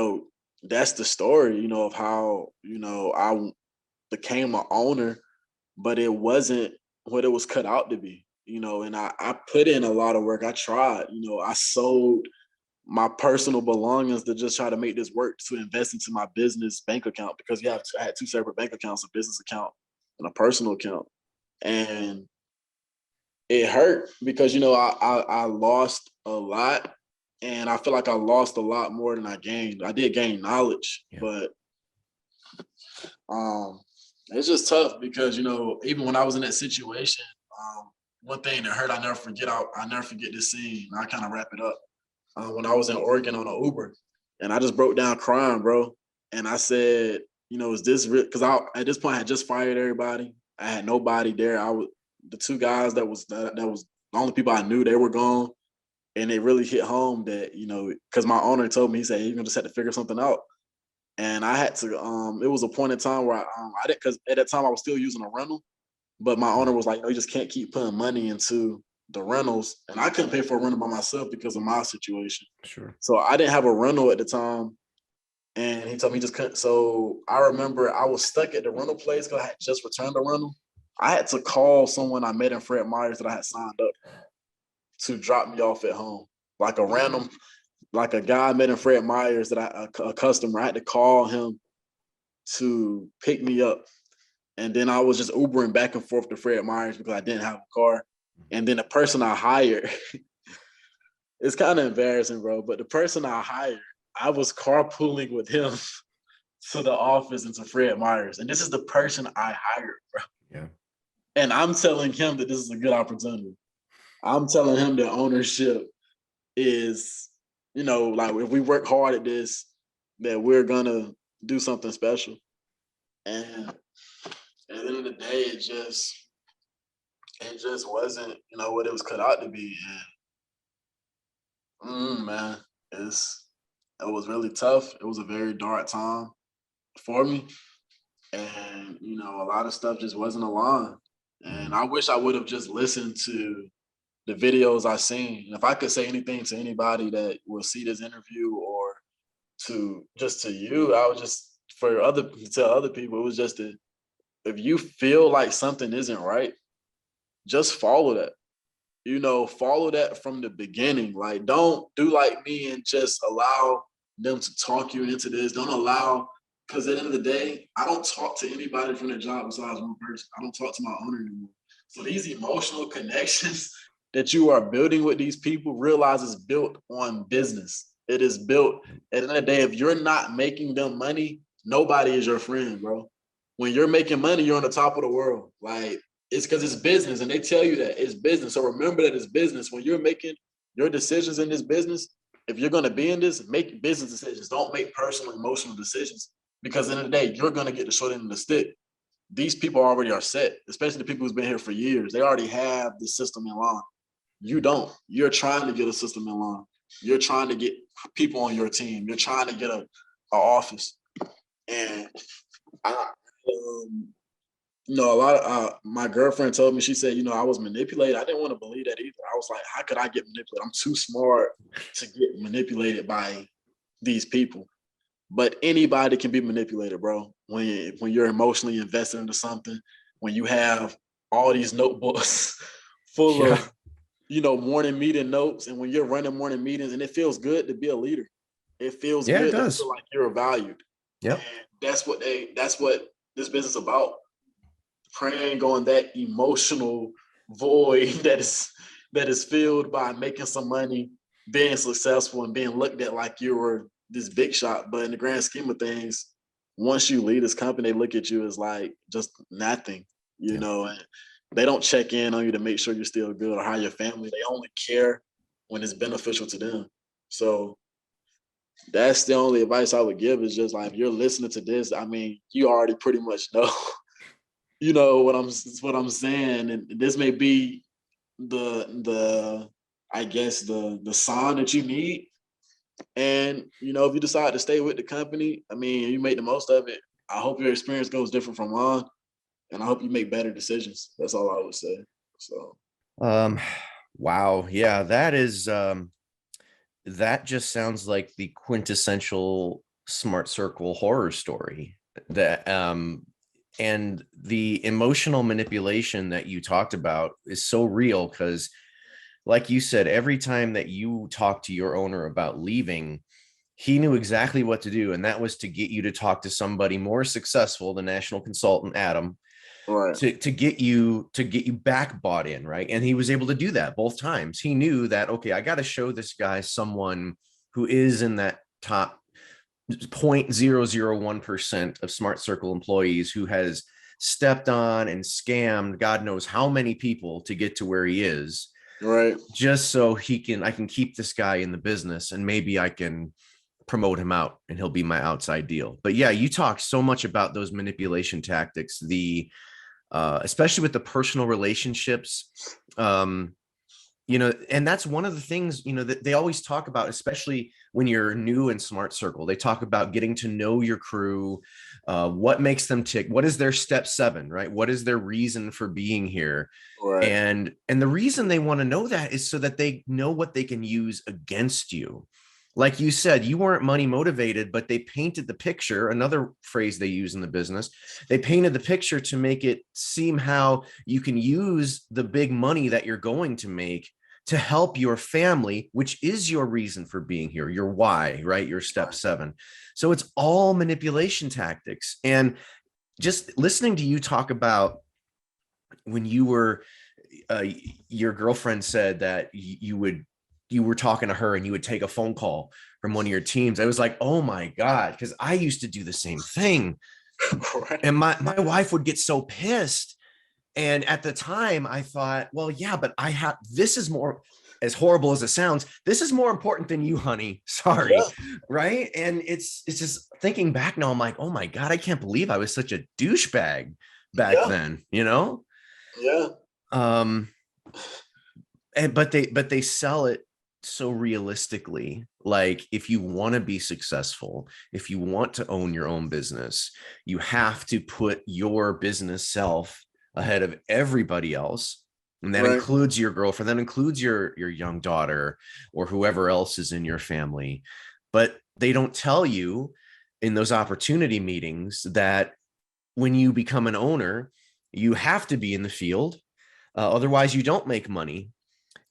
that's the story, of how, I became an owner, but it wasn't what it was cut out to be, and I put in a lot of work. I tried, I sold my personal belongings to just try to make this work to invest into my business bank account because I had 2 separate bank accounts, a business account and a personal account. And it hurt because I lost a lot, and I feel like I lost a lot more than I gained. I did gain knowledge, Yeah. but um, it's just tough because even when I was in that situation, one thing that hurt, I never forget this scene. I kind of wrap it up. When I was in Oregon on an Uber, and I just broke down crying, bro. And I said, is this real? Because at this point I had just fired everybody. I had nobody there. I was the two guys that was the only people I knew. They were gone, and it really hit home that because my owner told me, he said, "You're gonna just have to figure something out." And I had to. It was a point in time where I didn't, because at that time I was still using a rental, but my owner was like, "No, you just can't keep putting money into the rentals," and I couldn't pay for a rental by myself because of my situation. Sure. So I didn't have a rental at the time, and he told me he just couldn't. So I remember I was stuck at the rental place because I had just returned the rental. I had to call someone I met in Fred Meyer's that I had signed up to drop me off at home, like a random, like a guy I met in Fred Meyer's that a customer. I had to call him to pick me up, and then I was just Ubering back and forth to Fred Meyer's because I didn't have a car. And then the person I hired, it's kind of embarrassing, bro. But the person I hired, I was carpooling with him to the office and to Fred Meyer's. And this is the person I hired, bro. Yeah. And I'm telling him that this is a good opportunity. I'm telling him that ownership is, like if we work hard at this, that we're gonna do something special. And at the end of the day, it just wasn't, what it was cut out to be. And man, it was really tough. It was a very dark time for me. And a lot of stuff just wasn't aligned. And I wish I would have just listened to the videos I seen. And if I could say anything to anybody that will see this interview, or to you, I would just to tell other people, it was just that if you feel like something isn't right, just follow that. Follow that from the beginning. Like, don't do like me and just allow them to talk you into this. Don't allow, because at the end of the day, I don't talk to anybody from their job besides one person. I don't talk to my owner anymore. So these emotional connections that you are building with these people, realize is built on business. It is built, at the end of the day, if you're not making them money, nobody is your friend, bro. When you're making money, you're on the top of the world. Like, it's because it's business, and they tell you that it's business. So remember that it's business. When you're making your decisions in this business, if you're going to be in this, make business decisions. Don't make personal, emotional decisions, because at the end of the day, you're going to get the short end of the stick. These people already are set, especially the people who's been here for years. They already have the system in line. You don't. You're trying to get a system in line. You're trying to get people on your team. You're trying to get a office. And I, a lot of my girlfriend told me, she said, I was manipulated. I didn't want to believe that either. I was like, how could I get manipulated? I'm too smart to get manipulated by these people. But anybody can be manipulated, bro. When you're emotionally invested into something, when you have all these notebooks full Yeah. of, morning meeting notes, and when you're running morning meetings, and it feels good to be a leader. It feels Yeah, it good to does. feel like you're valued. Yep. And that's what this business is about. Preying on that emotional void that is filled by making some money, being successful, and being looked at like you were this big shot. But in the grand scheme of things, once you leave this company, they look at you as like just nothing, Yeah. and they don't check in on you to make sure you're still good, or how your family. They only care when it's beneficial to them. So that's the only advice I would give, is just like, if you're listening to this, I mean, you already pretty much know what I'm saying. And this may be the I guess the sign that you need. And if you decide to stay with the company, I mean, you make the most of it. I hope your experience goes different from mine, and I hope you make better decisions. That's all I would say. So Um, wow. Yeah, that just sounds like the quintessential Smart Circle horror story. That and the emotional manipulation that you talked about is so real, because like you said, every time that you talked to your owner about leaving, he knew exactly what to do, and that was to get you to talk to somebody more successful, the national consultant Adam, Right. to get you back bought in, right? And he was able to do that both times. He knew that, okay, I got to show this guy someone who is in that top 0.001% of Smart Circle employees who has stepped on and scammed God knows how many people to get to where he is, Right. just so I can keep this guy in the business, and maybe I can promote him out and he'll be my outside deal. But yeah, you talk so much about those manipulation tactics, especially with the personal relationships. And that's one of the things, that they always talk about, especially when you're new in Smart Circle. They talk about getting to know your crew, what makes them tick, what is their step 7, right? What is their reason for being here? Right. And the reason they want to know that is so that they know what they can use against you. Like you said, you weren't money motivated, but they painted the picture, another phrase they use in the business. They painted the picture to make it seem how you can use the big money that you're going to make to help your family, which is your reason for being here, your why, right? Your step 7. So it's all manipulation tactics. And just listening to you talk about when you were, your girlfriend said that you were talking to her and you would take a phone call from one of your teams. I was like, oh my God, because I used to do the same thing. Right. And my wife would get so pissed. And at the time I thought, well, yeah, but this is more, as horrible as it sounds, this is more important than you, honey. Sorry. Yeah. Right. And it's just thinking back now, I'm like, oh my God, I can't believe I was such a douchebag back Yeah. then, Yeah. Um, but they sell it so realistically. Like, if you want to be successful, if you want to own your own business, you have to put your business self ahead of everybody else. And that Right. includes your girlfriend, that includes your young daughter or whoever else is in your family. But they don't tell you in those opportunity meetings that when you become an owner, you have to be in the field. Otherwise, you don't make money.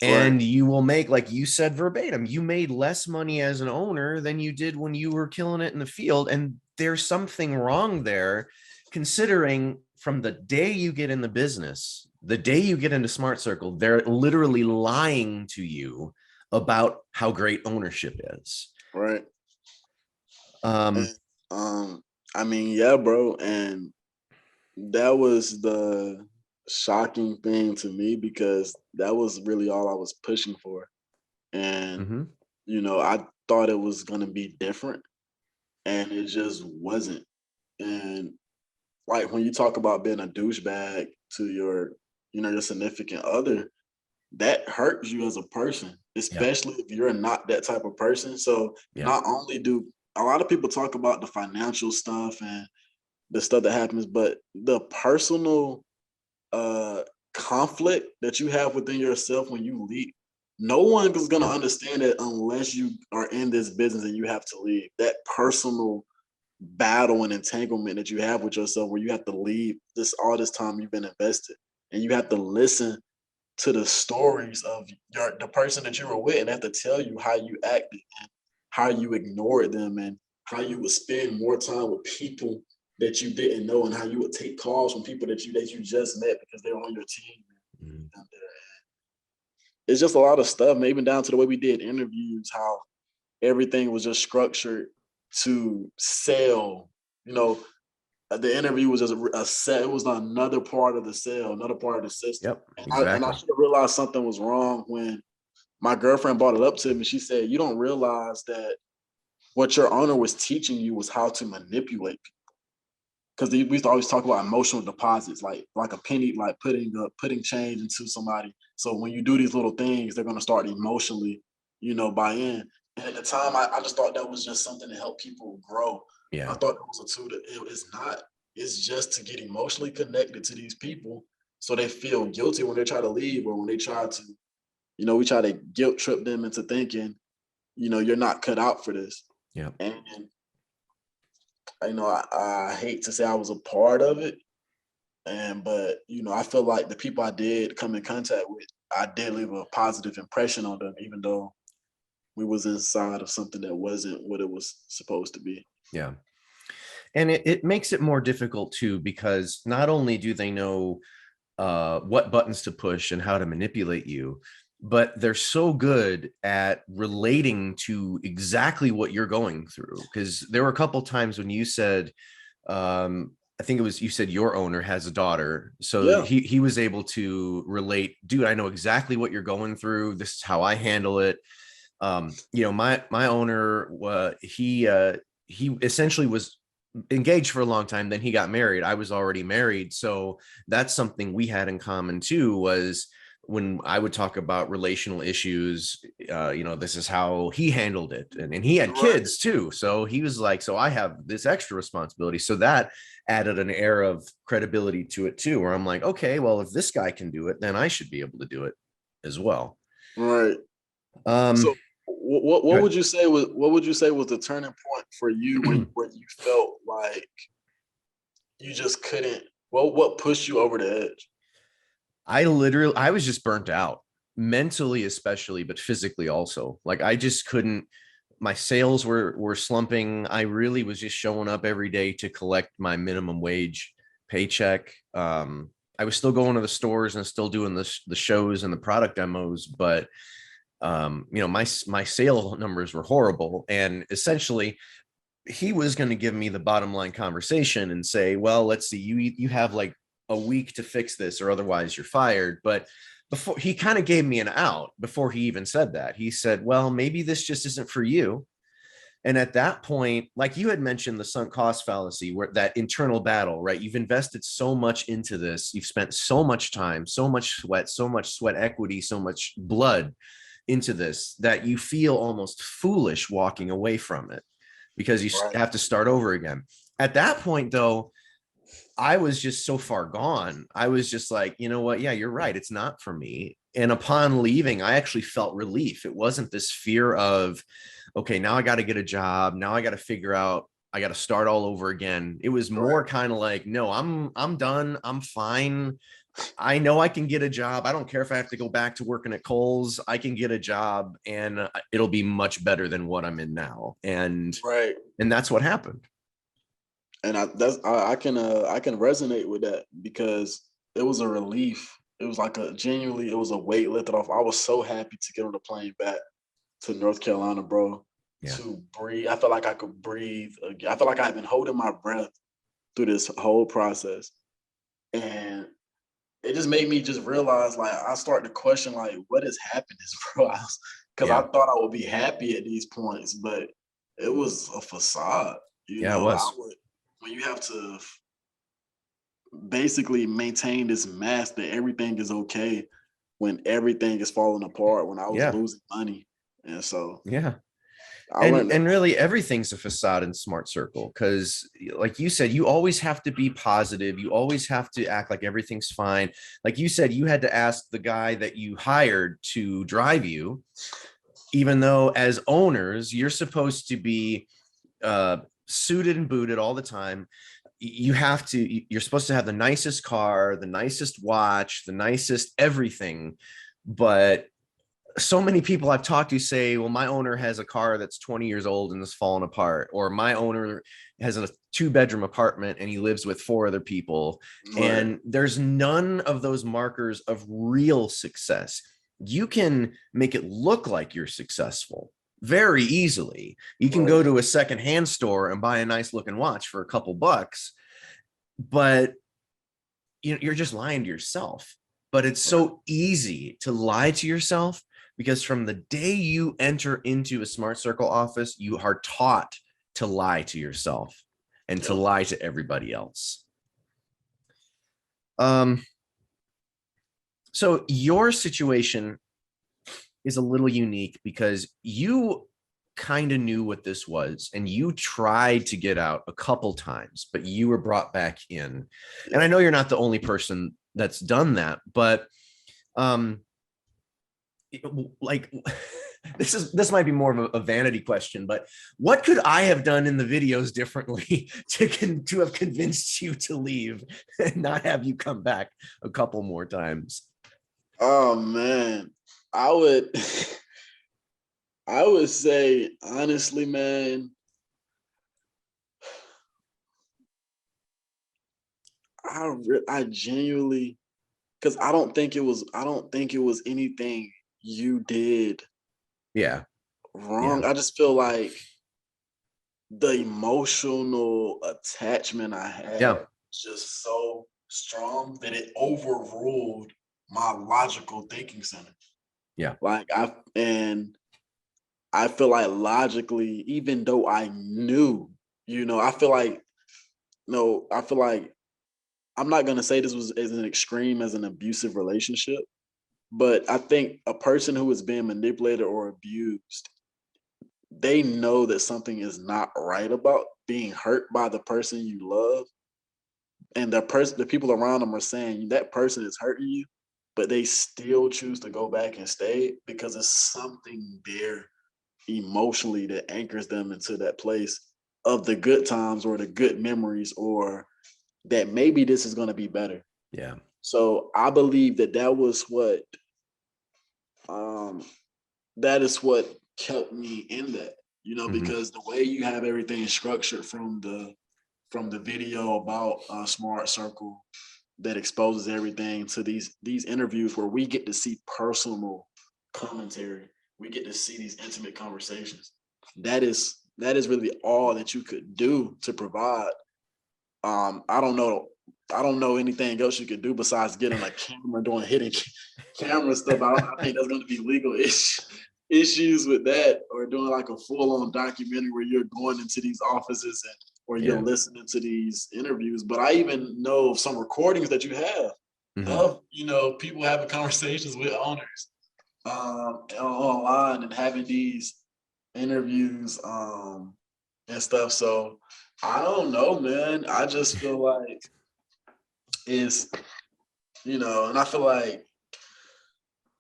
Right. And you will make, like you said verbatim, you made less money as an owner than you did when you were killing it in the field. And there's something wrong there, considering from the day you get in the business, the day you get into Smart Circle, they're literally lying to you about how great ownership is. Right. Um, And, I mean, yeah, bro. And that was the shocking thing to me because that was really all I was pushing for. And, mhm. I thought it was going to be different and it just wasn't. And like when you talk about being a douchebag to your significant other, that hurts you as a person, Yeah. especially if you're not that type of person. So Yeah. not only do a lot of people talk about the financial stuff and the stuff that happens, but the personal uh conflict that you have within yourself when you leave, no one is going to Yeah. understand it unless you are in this business and you have to leave. That personal battle and entanglement that you have with yourself where you have to leave this time you've been invested and you have to listen to the stories of the person that you were with and have to tell you how you acted and how you ignored them and how you would spend more time with people that you didn't know and how you would take calls from people that you just met because they were on your team. Mhm. It's just a lot of stuff, man, even down to the way we did interviews, how everything was just structured to sell. You know, the interview was just a set. It was another part of the sale, another part of the system. Yep. And I Exactly. should have realized something was wrong when my girlfriend brought it up to me. She said, "You don't realize that what your owner was teaching you was how to manipulate people." Because we used to always talk about emotional deposits, like a penny, like putting change into somebody. So when you do these little things, they're gonna start emotionally, buy in. And at the time, I just thought that was just something to help people grow. I Yeah. thought it was a tool that it's not. It's just to get emotionally connected to these people so they feel guilty when they try to leave or when they try to, we try to guilt trip them into thinking, you're not cut out for this. Yeah. And I hate to say I was a part of it, but I feel like the people I did come in contact with, I did leave a positive impression on them, even though we was inside of something that wasn't what it was supposed to be. Yeah. And it makes it more difficult too, because not only do they know what buttons to push and how to manipulate you, but they're so good at relating to exactly what you're going through. Because there were a couple times when you said, I think it was, you said your owner has a daughter, so Yeah. he was able to relate. Dude, I know exactly what you're going through. This is how I handle it. My owner, he essentially was engaged for a long time, then he got married. I was already married, so that's something we had in common too, was when I would talk about relational issues, this is how he handled it. And he had Right. kids too, so he was like, so I have this extra responsibility. So that added an air of credibility to it too, where I'm like, okay, well, if this guy can do it, then I should be able to do it as well. Right. um So what Good. would you say was the turning point for you when you felt like you just couldn't? What pushed you over the edge? I was just burnt out, mentally especially, but physically also. Like, I just couldn't. My sales were slumping. I really was just showing up every day to collect my minimum wage paycheck. I was still going to the stores and still doing the shows and the product demos, but my sale numbers were horrible. And essentially, he was going to give me the bottom line conversation and say, well, let's see, you have like a week to fix this or otherwise you're fired. But before, he kind of gave me an out before he even said that. He said, well, maybe this just isn't for you. And at that point, like you had mentioned, the sunk cost fallacy, where that internal battle, right? You've invested so much into this, you've spent so much time, so much sweat equity, so much blood into this, that you feel almost foolish walking away from it because you Right. have to start over again. At that point, though, I was just so far gone. I was just like, you know what? Yeah, you're right. It's not for me. And upon leaving, I actually felt relief. It wasn't this fear of, okay, now I got to get a job. Now I got to figure out, I got to start all over again. It was Right. more kind of like, no, I'm done. I'm fine. I know I can get a job. I don't care if I have to go back to working at Kohl's. I can get a job and it'll be much better than what I'm in now. Right. And that's what happened. And I can resonate with that because it was a relief. It was like a genuinely, it was a weight lifted off. I was so happy to get on the plane back to North Carolina, bro, Yeah. to breathe. I felt like I could breathe again. I felt like I had been holding my breath through this whole process. And it just made me just realize, like, I started to question, like, what is happiness, bro? Because I Yeah. thought I would be happy at these points, but it was a facade. Yeah, it was. When you have to basically maintain this mask that everything is okay when everything is falling apart, when I was Yeah. losing money. And so Yeah. I And learned that. and really everything's a facade in Smart Circle, because like you said, you always have to be positive. You always have to act like everything's fine. Like you said, you had to ask the guy that you hired to drive you, even though as owners, you're supposed to be suited and booted all the time. You're supposed to have the nicest car, the nicest watch, the nicest everything. But so many people I've talked to say, well, my owner has a car that's 20 years old and is falling apart, or my owner has a 2-bedroom apartment and he lives with 4 other people. Right. And there's none of those markers of real success. You can make it look like you're successful very easily. You can Right. go to a secondhand store and buy a nice looking watch for a couple bucks, but you're just lying to yourself. But it's Right. so easy to lie to yourself, because from the day you enter into a Smart Circle office, you are taught to lie to yourself and to Yep. lie to everybody else. Um, so your situation is a little unique because you kind of knew what this was and you tried to get out a couple times, but you were brought back in. And I Yeah. know you're not the only person that's done that, but um like this might be more of a vanity question, but what could I have done in the videos differently to have convinced you to leave and not have you come back a couple more times? Oh man. I would I would say honestly, man, I genuinely, because I don't think it was anything you did Yeah. wrong. I just feel like the emotional attachment I had Yeah. was just so strong that it overruled my logical thinking center. Yeah. Like I feel like logically, even though I knew, I feel like no, I feel like I'm not gonna say this was as an extreme as an abusive relationship, but I think a person who is being manipulated or abused, they know that something is not right about being hurt by the person you love, and the people around them are saying that person is hurting you, but they still choose to go back and stay because it's something there emotionally that anchors them into that place of the good times or the good memories or that maybe this is going to be better. Yeah. So I believe that was what um that is what kept me in that, Hmm. because the way you have everything structured from the video about Smart Circle that exposes everything to these interviews where we get to see personal commentary, we get to see these intimate conversations. That is really all that you could do to provide. I don't know. I don't know anything else you could do besides getting a camera doing hidden camera stuff. I think that's going to be legal issues with that, or doing like a full on documentary where you're going into these offices or you're Yeah. listening to these interviews. But I even know of some recordings that you have Hmm. of people having conversations with owners online and having these interviews and stuff. So I don't know, man. I just feel like it's and I feel like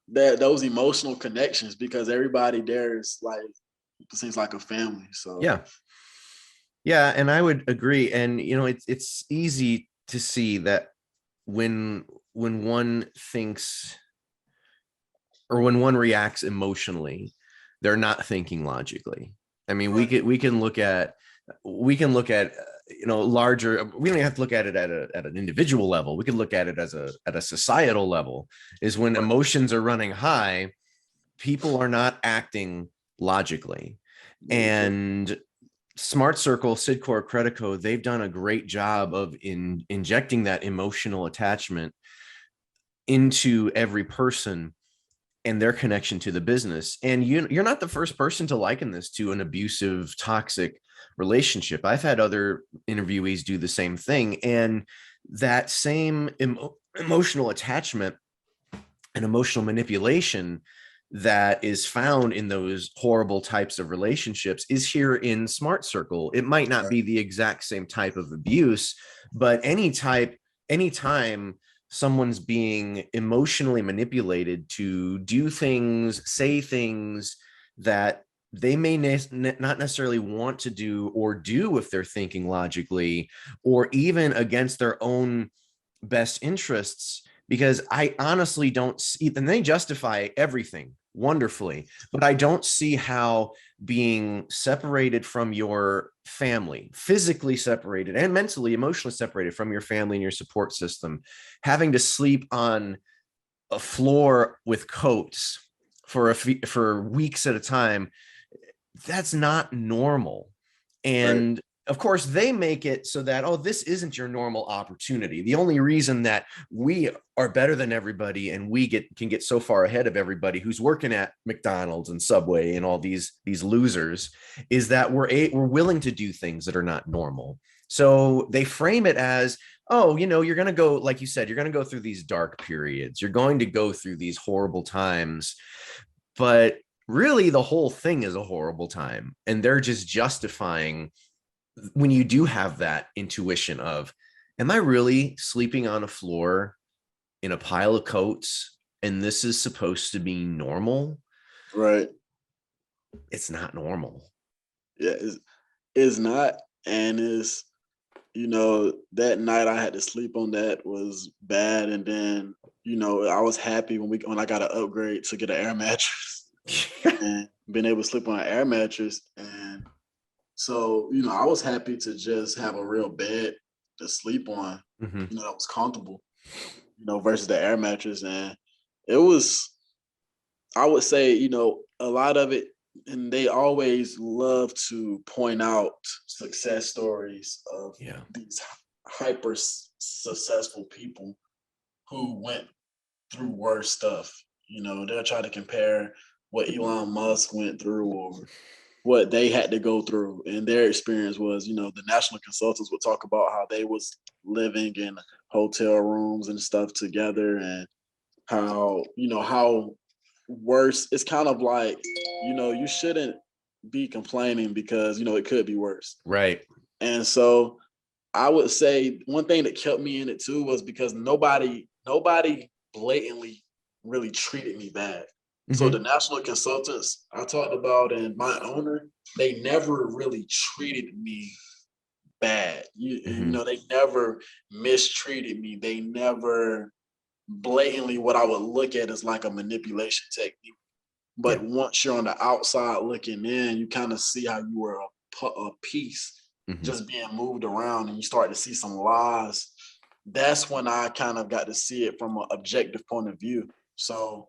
that those emotional connections because everybody there is like seems like a family. So Yeah. Yeah. And I would agree. And it's easy to see that when one thinks or when one reacts emotionally, they're not thinking logically. I mean, right, we can look at larger. We don't have to look at it at an individual level. We can look at it as at a societal level. Is when right, emotions are running high, people are not acting logically. very true. And Smart Circle, Sidcore, Credico, they've done a great job of injecting that emotional attachment into every person and their connection to the business. And you're not the first person to liken this to an abusive, toxic relationship. I've had other interviewees do the same thing. And that same emotional attachment and emotional manipulation that is found in those horrible types of relationships is here in Smart Circle. It might not Right, be the exact same type of abuse, but anytime someone's being emotionally manipulated to do things, say things that they may not necessarily want to do or do if they're thinking logically, or even against their own best interests, because I honestly don't see, and they justify everything wonderfully, but I don't see how being separated from your family, physically separated and mentally, emotionally separated from your family and your support system, having to sleep on a floor with coats for weeks at a time, that's not normal. right, And of course, they make it so that, oh, this isn't your normal opportunity. The only reason that we are better than everybody and we can get so far ahead of everybody who's working at McDonald's and Subway and all these losers is that we're willing to do things that are not normal. So they frame it as, oh, you're going to go, like you said, you're going to go through these dark periods. You're going to go through these horrible times, but really the whole thing is a horrible time. And they're just justifying when you do have that intuition of, am I really sleeping on a floor in a pile of coats and this is supposed to be normal? right. It's not normal. Yeah, it's not, and it's that night I had to sleep on that was bad, and then I was happy when I got an upgrade to get an air mattress and being able to sleep on an air mattress, and so I was happy to just have a real bed to sleep on, Mm-hmm. that was comfortable, versus the air mattress. And it was, I would say, a lot of it, and they always love to point out success stories of Yeah. these hyper successful people who went through worse stuff. They'll try to compare what Elon Musk went through or what they had to go through. And their experience was, the national consultants would talk about how they was living in hotel rooms and stuff together, and how worse. It's kind of like, you shouldn't be complaining because, it could be worse. Right. And so I would say one thing that kept me in it too was because nobody blatantly really treated me bad. Mm-hmm. So the national consultants I talked about and my owner, they never really treated me bad. They never mistreated me. They never blatantly what I would look at as like a manipulation technique. But once you're on the outside looking in, you kind of see how you were a piece just being moved around, and you start to see some lies. That's when I kind of got to see it from an objective point of view. So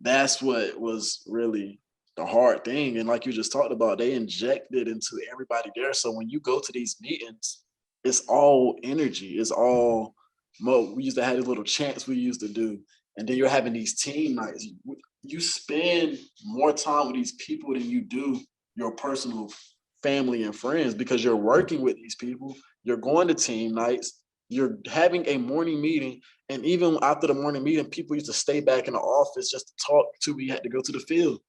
that's what was really the hard thing. And like you just talked about, they injected into everybody there. So when you go to these meetings, it's all energy. It's all we used to have these little chants we used to do. And then you're having these team nights. You spend more time with these people than you do your personal family and friends because you're working with these people. You're going to team nights. You're having a morning meeting. And even after the morning meeting, people used to stay back in the office just to talk till we had to go to the field.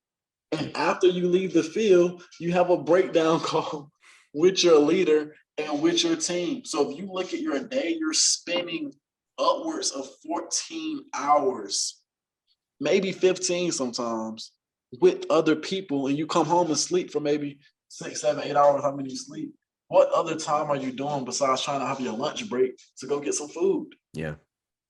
And after you leave the field, you have a breakdown call with your leader and with your team. So if you look at your day, you're spending upwards of 14 hours, maybe 15 sometimes, with other people, and you come home and sleep for maybe 6, 7, 8 hours, how many you sleep. What other time are you doing besides trying to have your lunch break to go get some food? Yeah.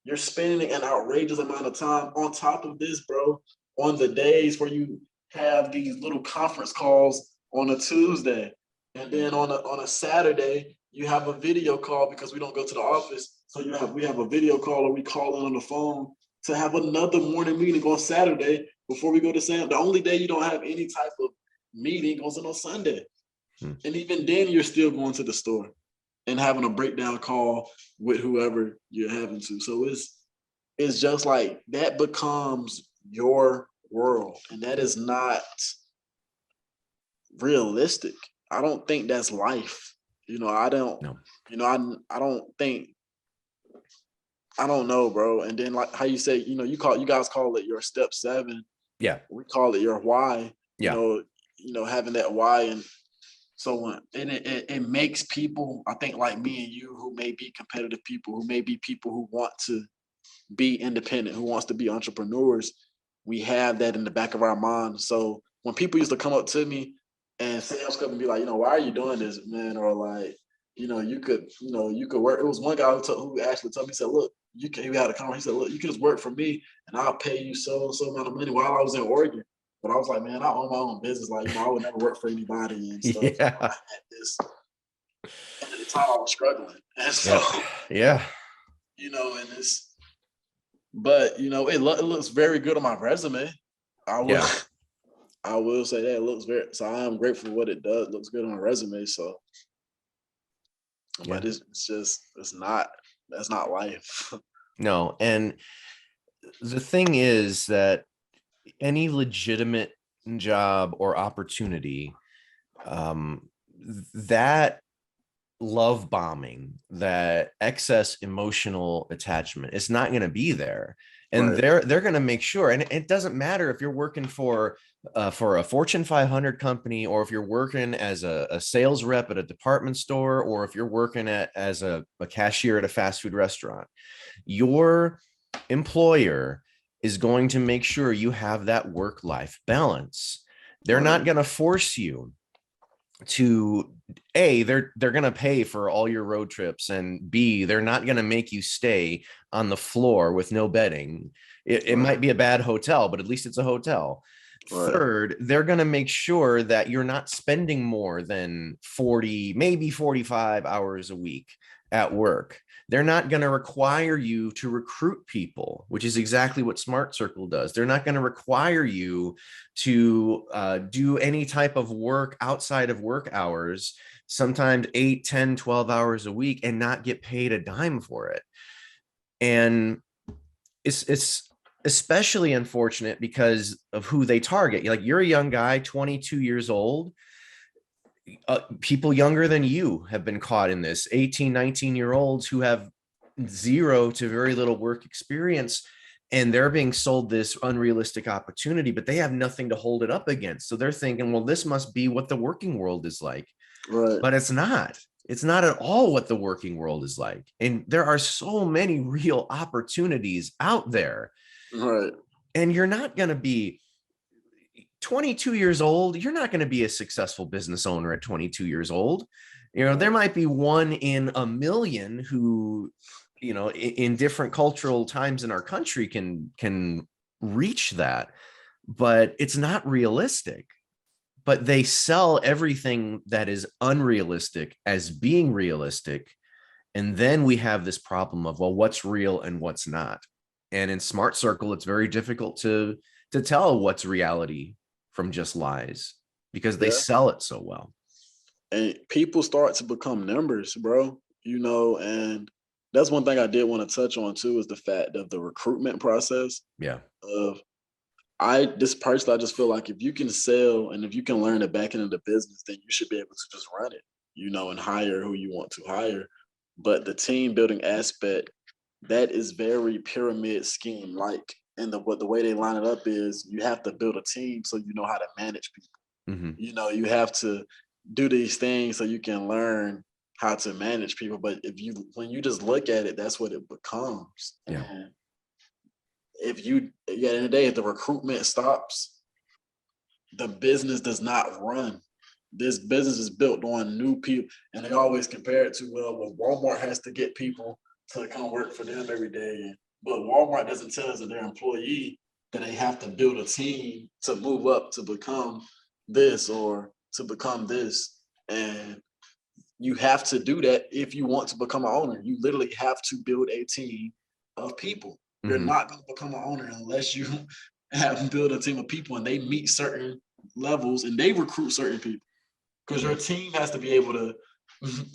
You're spending an outrageous amount of time on top of this, bro, on the days where you have these little conference calls on a Tuesday. And then on a Saturday, you have a video call because we don't go to the office. So we have a video call or we call in on the phone to have another morning meeting on Saturday before we go to Sam. The only day you don't have any type of meeting goes on Sunday. And even then you're still going to the store and having a breakdown call with whoever you're having to. So it's just like that becomes your world. And that is not realistic. I don't think that's life. I don't, No. I don't think, I don't know, bro. And then like how you say, you guys call it your step 7. Yeah. We call it your why. Yeah. Having that why. And so it makes people, I think, like me and you, who may be competitive people, who may be people who want to be independent, who wants to be entrepreneurs, we have that in the back of our mind. So when people used to come up to me and sales come and be like, why are you doing this, man? Or like, you could work. It was one guy who actually told me, he said, look, we had a conversation. He said, look, you can just work for me and I'll pay you so and so amount of money while I was in Oregon. But I was like, man, I own my own business. Like, I would never work for anybody and stuff. Yeah. I had this. And at the time I was struggling. And so, yeah. and it's, but it looks very good on my resume. I will say that it looks very. So I am grateful for what it does. It looks good on my resume. So, but it's not. That's not life. No, and the thing is that any legitimate job or opportunity, that love bombing, that excess emotional attachment, it's not going to be there. And Right. they're going to make sure. And it doesn't matter if you're working for a Fortune 500 company, or if you're working as a sales rep at a department store, or if you're working as a cashier at a fast food restaurant. Your employer is going to make sure you have that work-life balance. They're not going to force you to they're going to pay for all your road trips, and B, they're not going to make you stay on the floor with no bedding. It might be a bad hotel, but at least it's a hotel. Right. Third, they're going to make sure that you're not spending more than 40, maybe 45 hours a week at work. They're not going to require you to recruit people, which is exactly what Smart Circle does. They're not going to require you to do any type of work outside of work hours, sometimes 8, 10, 12 hours a week, and not get paid a dime for it. And it's especially unfortunate because of who they target. Like, you're a young guy, 22 years old. People younger than you have been caught in this, 18, 19-year-olds who have zero to very little work experience, and they're being sold this unrealistic opportunity, but they have nothing to hold it up against. So they're thinking, well, this must be what the working world is like. Right. But it's not. It's not at all what the working world is like. And there are so many real opportunities out there. Right. And you're not going to be 22 years old. You're not going to be a successful business owner at 22 years old. There might be one in a million who, in different cultural times in our country can reach that, but it's not realistic. But they sell everything that is unrealistic as being realistic. And then we have this problem of, well, what's real and what's not. And in Smart Circle, it's very difficult to tell what's reality from just lies, because they sell it so well. And people start to become numbers, bro. And that's one thing I did want to touch on too, is the fact of the recruitment process. Yeah. I just feel like if you can sell and if you can learn the back end of the business, then you should be able to just run it, and hire who you want to hire. But the team building aspect, that is very pyramid scheme like. And the way they line it up is you have to build a team so you know how to manage people. Mm-hmm. You have to do these things so you can learn how to manage people. But when you just look at it, that's what it becomes. Yeah. And at the end of the day, if the recruitment stops, the business does not run. This business is built on new people, and they always compare it to, well, Walmart has to get people to come work for them every day. But Walmart doesn't tell us that their employee that they have to build a team to move up to become this or to become this. And you have to do that if you want to become an owner. You literally have to build a team of people. Mm-hmm. You're not going to become an owner unless you have built a team of people and they meet certain levels and they recruit certain people. Because your team has to be able to,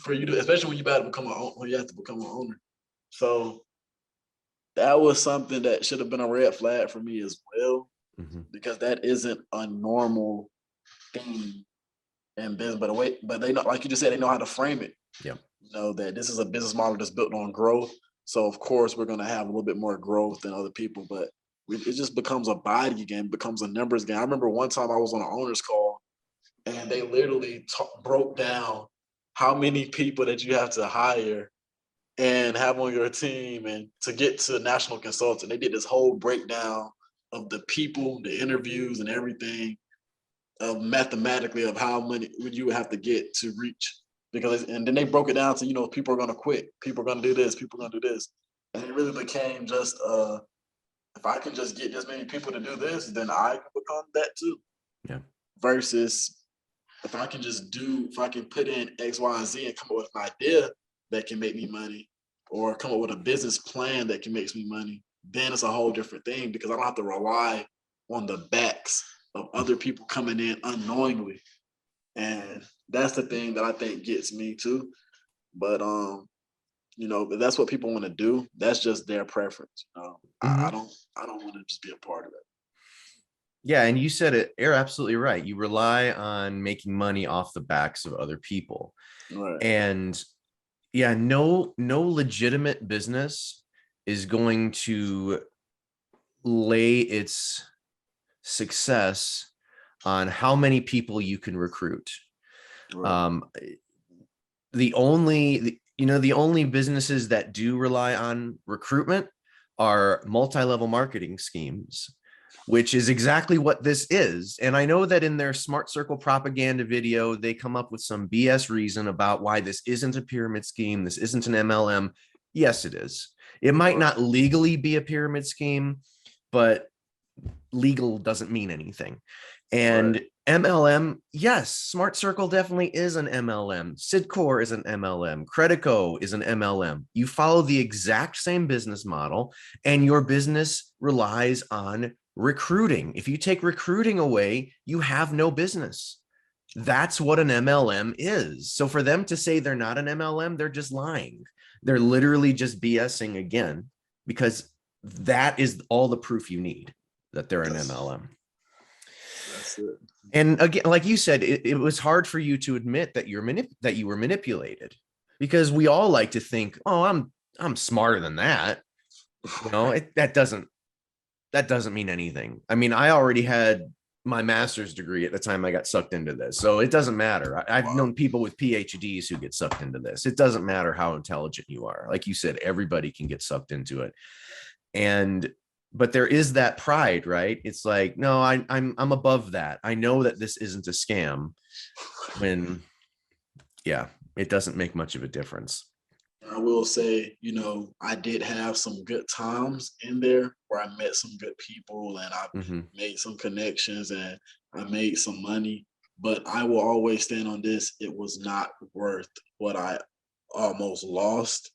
for you to, especially when you have to become an owner. So that was something that should have been a red flag for me as well, because that isn't a normal thing in business. But they know, like you just said, they know how to frame it. Yeah. That this is a business model that's built on growth. So of course we're going to have a little bit more growth than other people, but it just becomes a body game, becomes a numbers game. I remember one time I was on an owner's call and they literally broke down how many people that you have to hire and have on your team and to get to national consultant. They did this whole breakdown of the people, the interviews and everything, of mathematically of how many would you have to get to reach. And then they broke it down to, people are going to quit. People are going to do this. People are going to do this. And it really became just, if I can just get this many people to do this, then I can become that too. Yeah. Versus if I can put in X, Y, and Z and come up with an idea that can make me money, or come up with a business plan that can make me money, then it's a whole different thing, because I don't have to rely on the backs of other people coming in unknowingly. And that's the thing that I think gets me too. But but that's what people want to do. That's just their preference. I don't want to just be a part of it. Yeah, and you said it, you're absolutely right. You rely on making money off the backs of other people. Right. And yeah, no legitimate business is going to lay its success on how many people you can recruit. Right. The only businesses that do rely on recruitment are multi-level marketing schemes, which is exactly what this is. And I know that in their Smart Circle propaganda video, they come up with some BS reason about why this isn't a pyramid scheme. This isn't an MLM. Yes, it is. It might not legally be a pyramid scheme, but legal doesn't mean anything. And MLM, yes, Smart Circle definitely is an MLM. Sidcore is an MLM. Credico is an MLM. You follow the exact same business model, and your business relies on recruiting. If you take recruiting away, you have no business. That's what an MLM is. So for them to say they're not an MLM, they're just lying. They're literally just BSing again, because that is all the proof you need that they're an MLM. That's it. And again, like you said, it was hard for you to admit that that you were manipulated, because we all like to think, oh, I'm smarter than that. You know, that doesn't mean anything. I mean, I already had my master's degree at the time I got sucked into this, so it doesn't matter. I've Wow. known people with PhDs who get sucked into this. It doesn't matter how intelligent you are. Like you said, everybody can get sucked into it. And but there is that pride, right? It's like, no, I'm above that. I know that this isn't a scam. When, yeah, it doesn't make much of a difference. I will say, I did have some good times in there where I met some good people and I Mm-hmm. made some connections and I made some money. But I will always stand on this. It was not worth what I almost lost,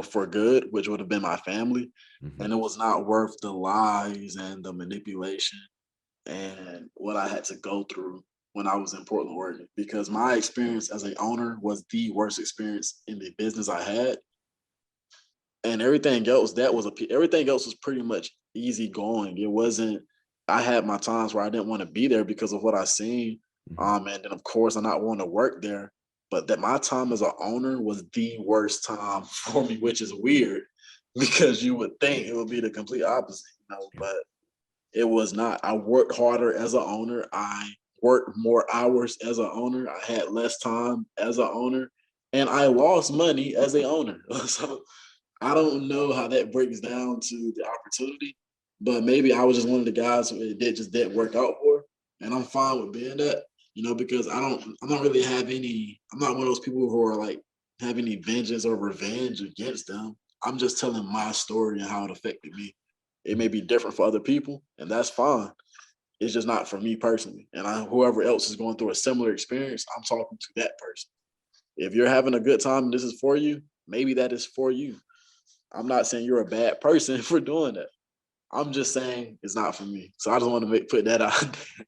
for good, which would have been my family. Mm-hmm. And it was not worth the lies and the manipulation and what I had to go through when I was in Portland, Oregon, because my experience as an owner was the worst experience in the business I had, and everything else was pretty much easy going. It wasn't. I had my times where I didn't want to be there because of what I seen, Mm-hmm. and then of course I not want to work there. But that my time as an owner was the worst time for me, which is weird because you would think it would be the complete opposite, Yeah. but it was not. I worked harder as an owner. I worked more hours as an owner. I had less time as an owner, and I lost money as an owner. So I don't know how that breaks down to the opportunity, but maybe I was just one of the guys who it didn't work out for, and I'm fine with being that. Because I don't really have any. I'm not one of those people who are like have any vengeance or revenge against them. I'm just telling my story and how it affected me. It may be different for other people, and that's fine. It's just not for me personally. And whoever else is going through a similar experience, I'm talking to that person. If you're having a good time and this is for you, maybe that is for you. I'm not saying you're a bad person for doing that. I'm just saying it's not for me. So I just want to put that out there.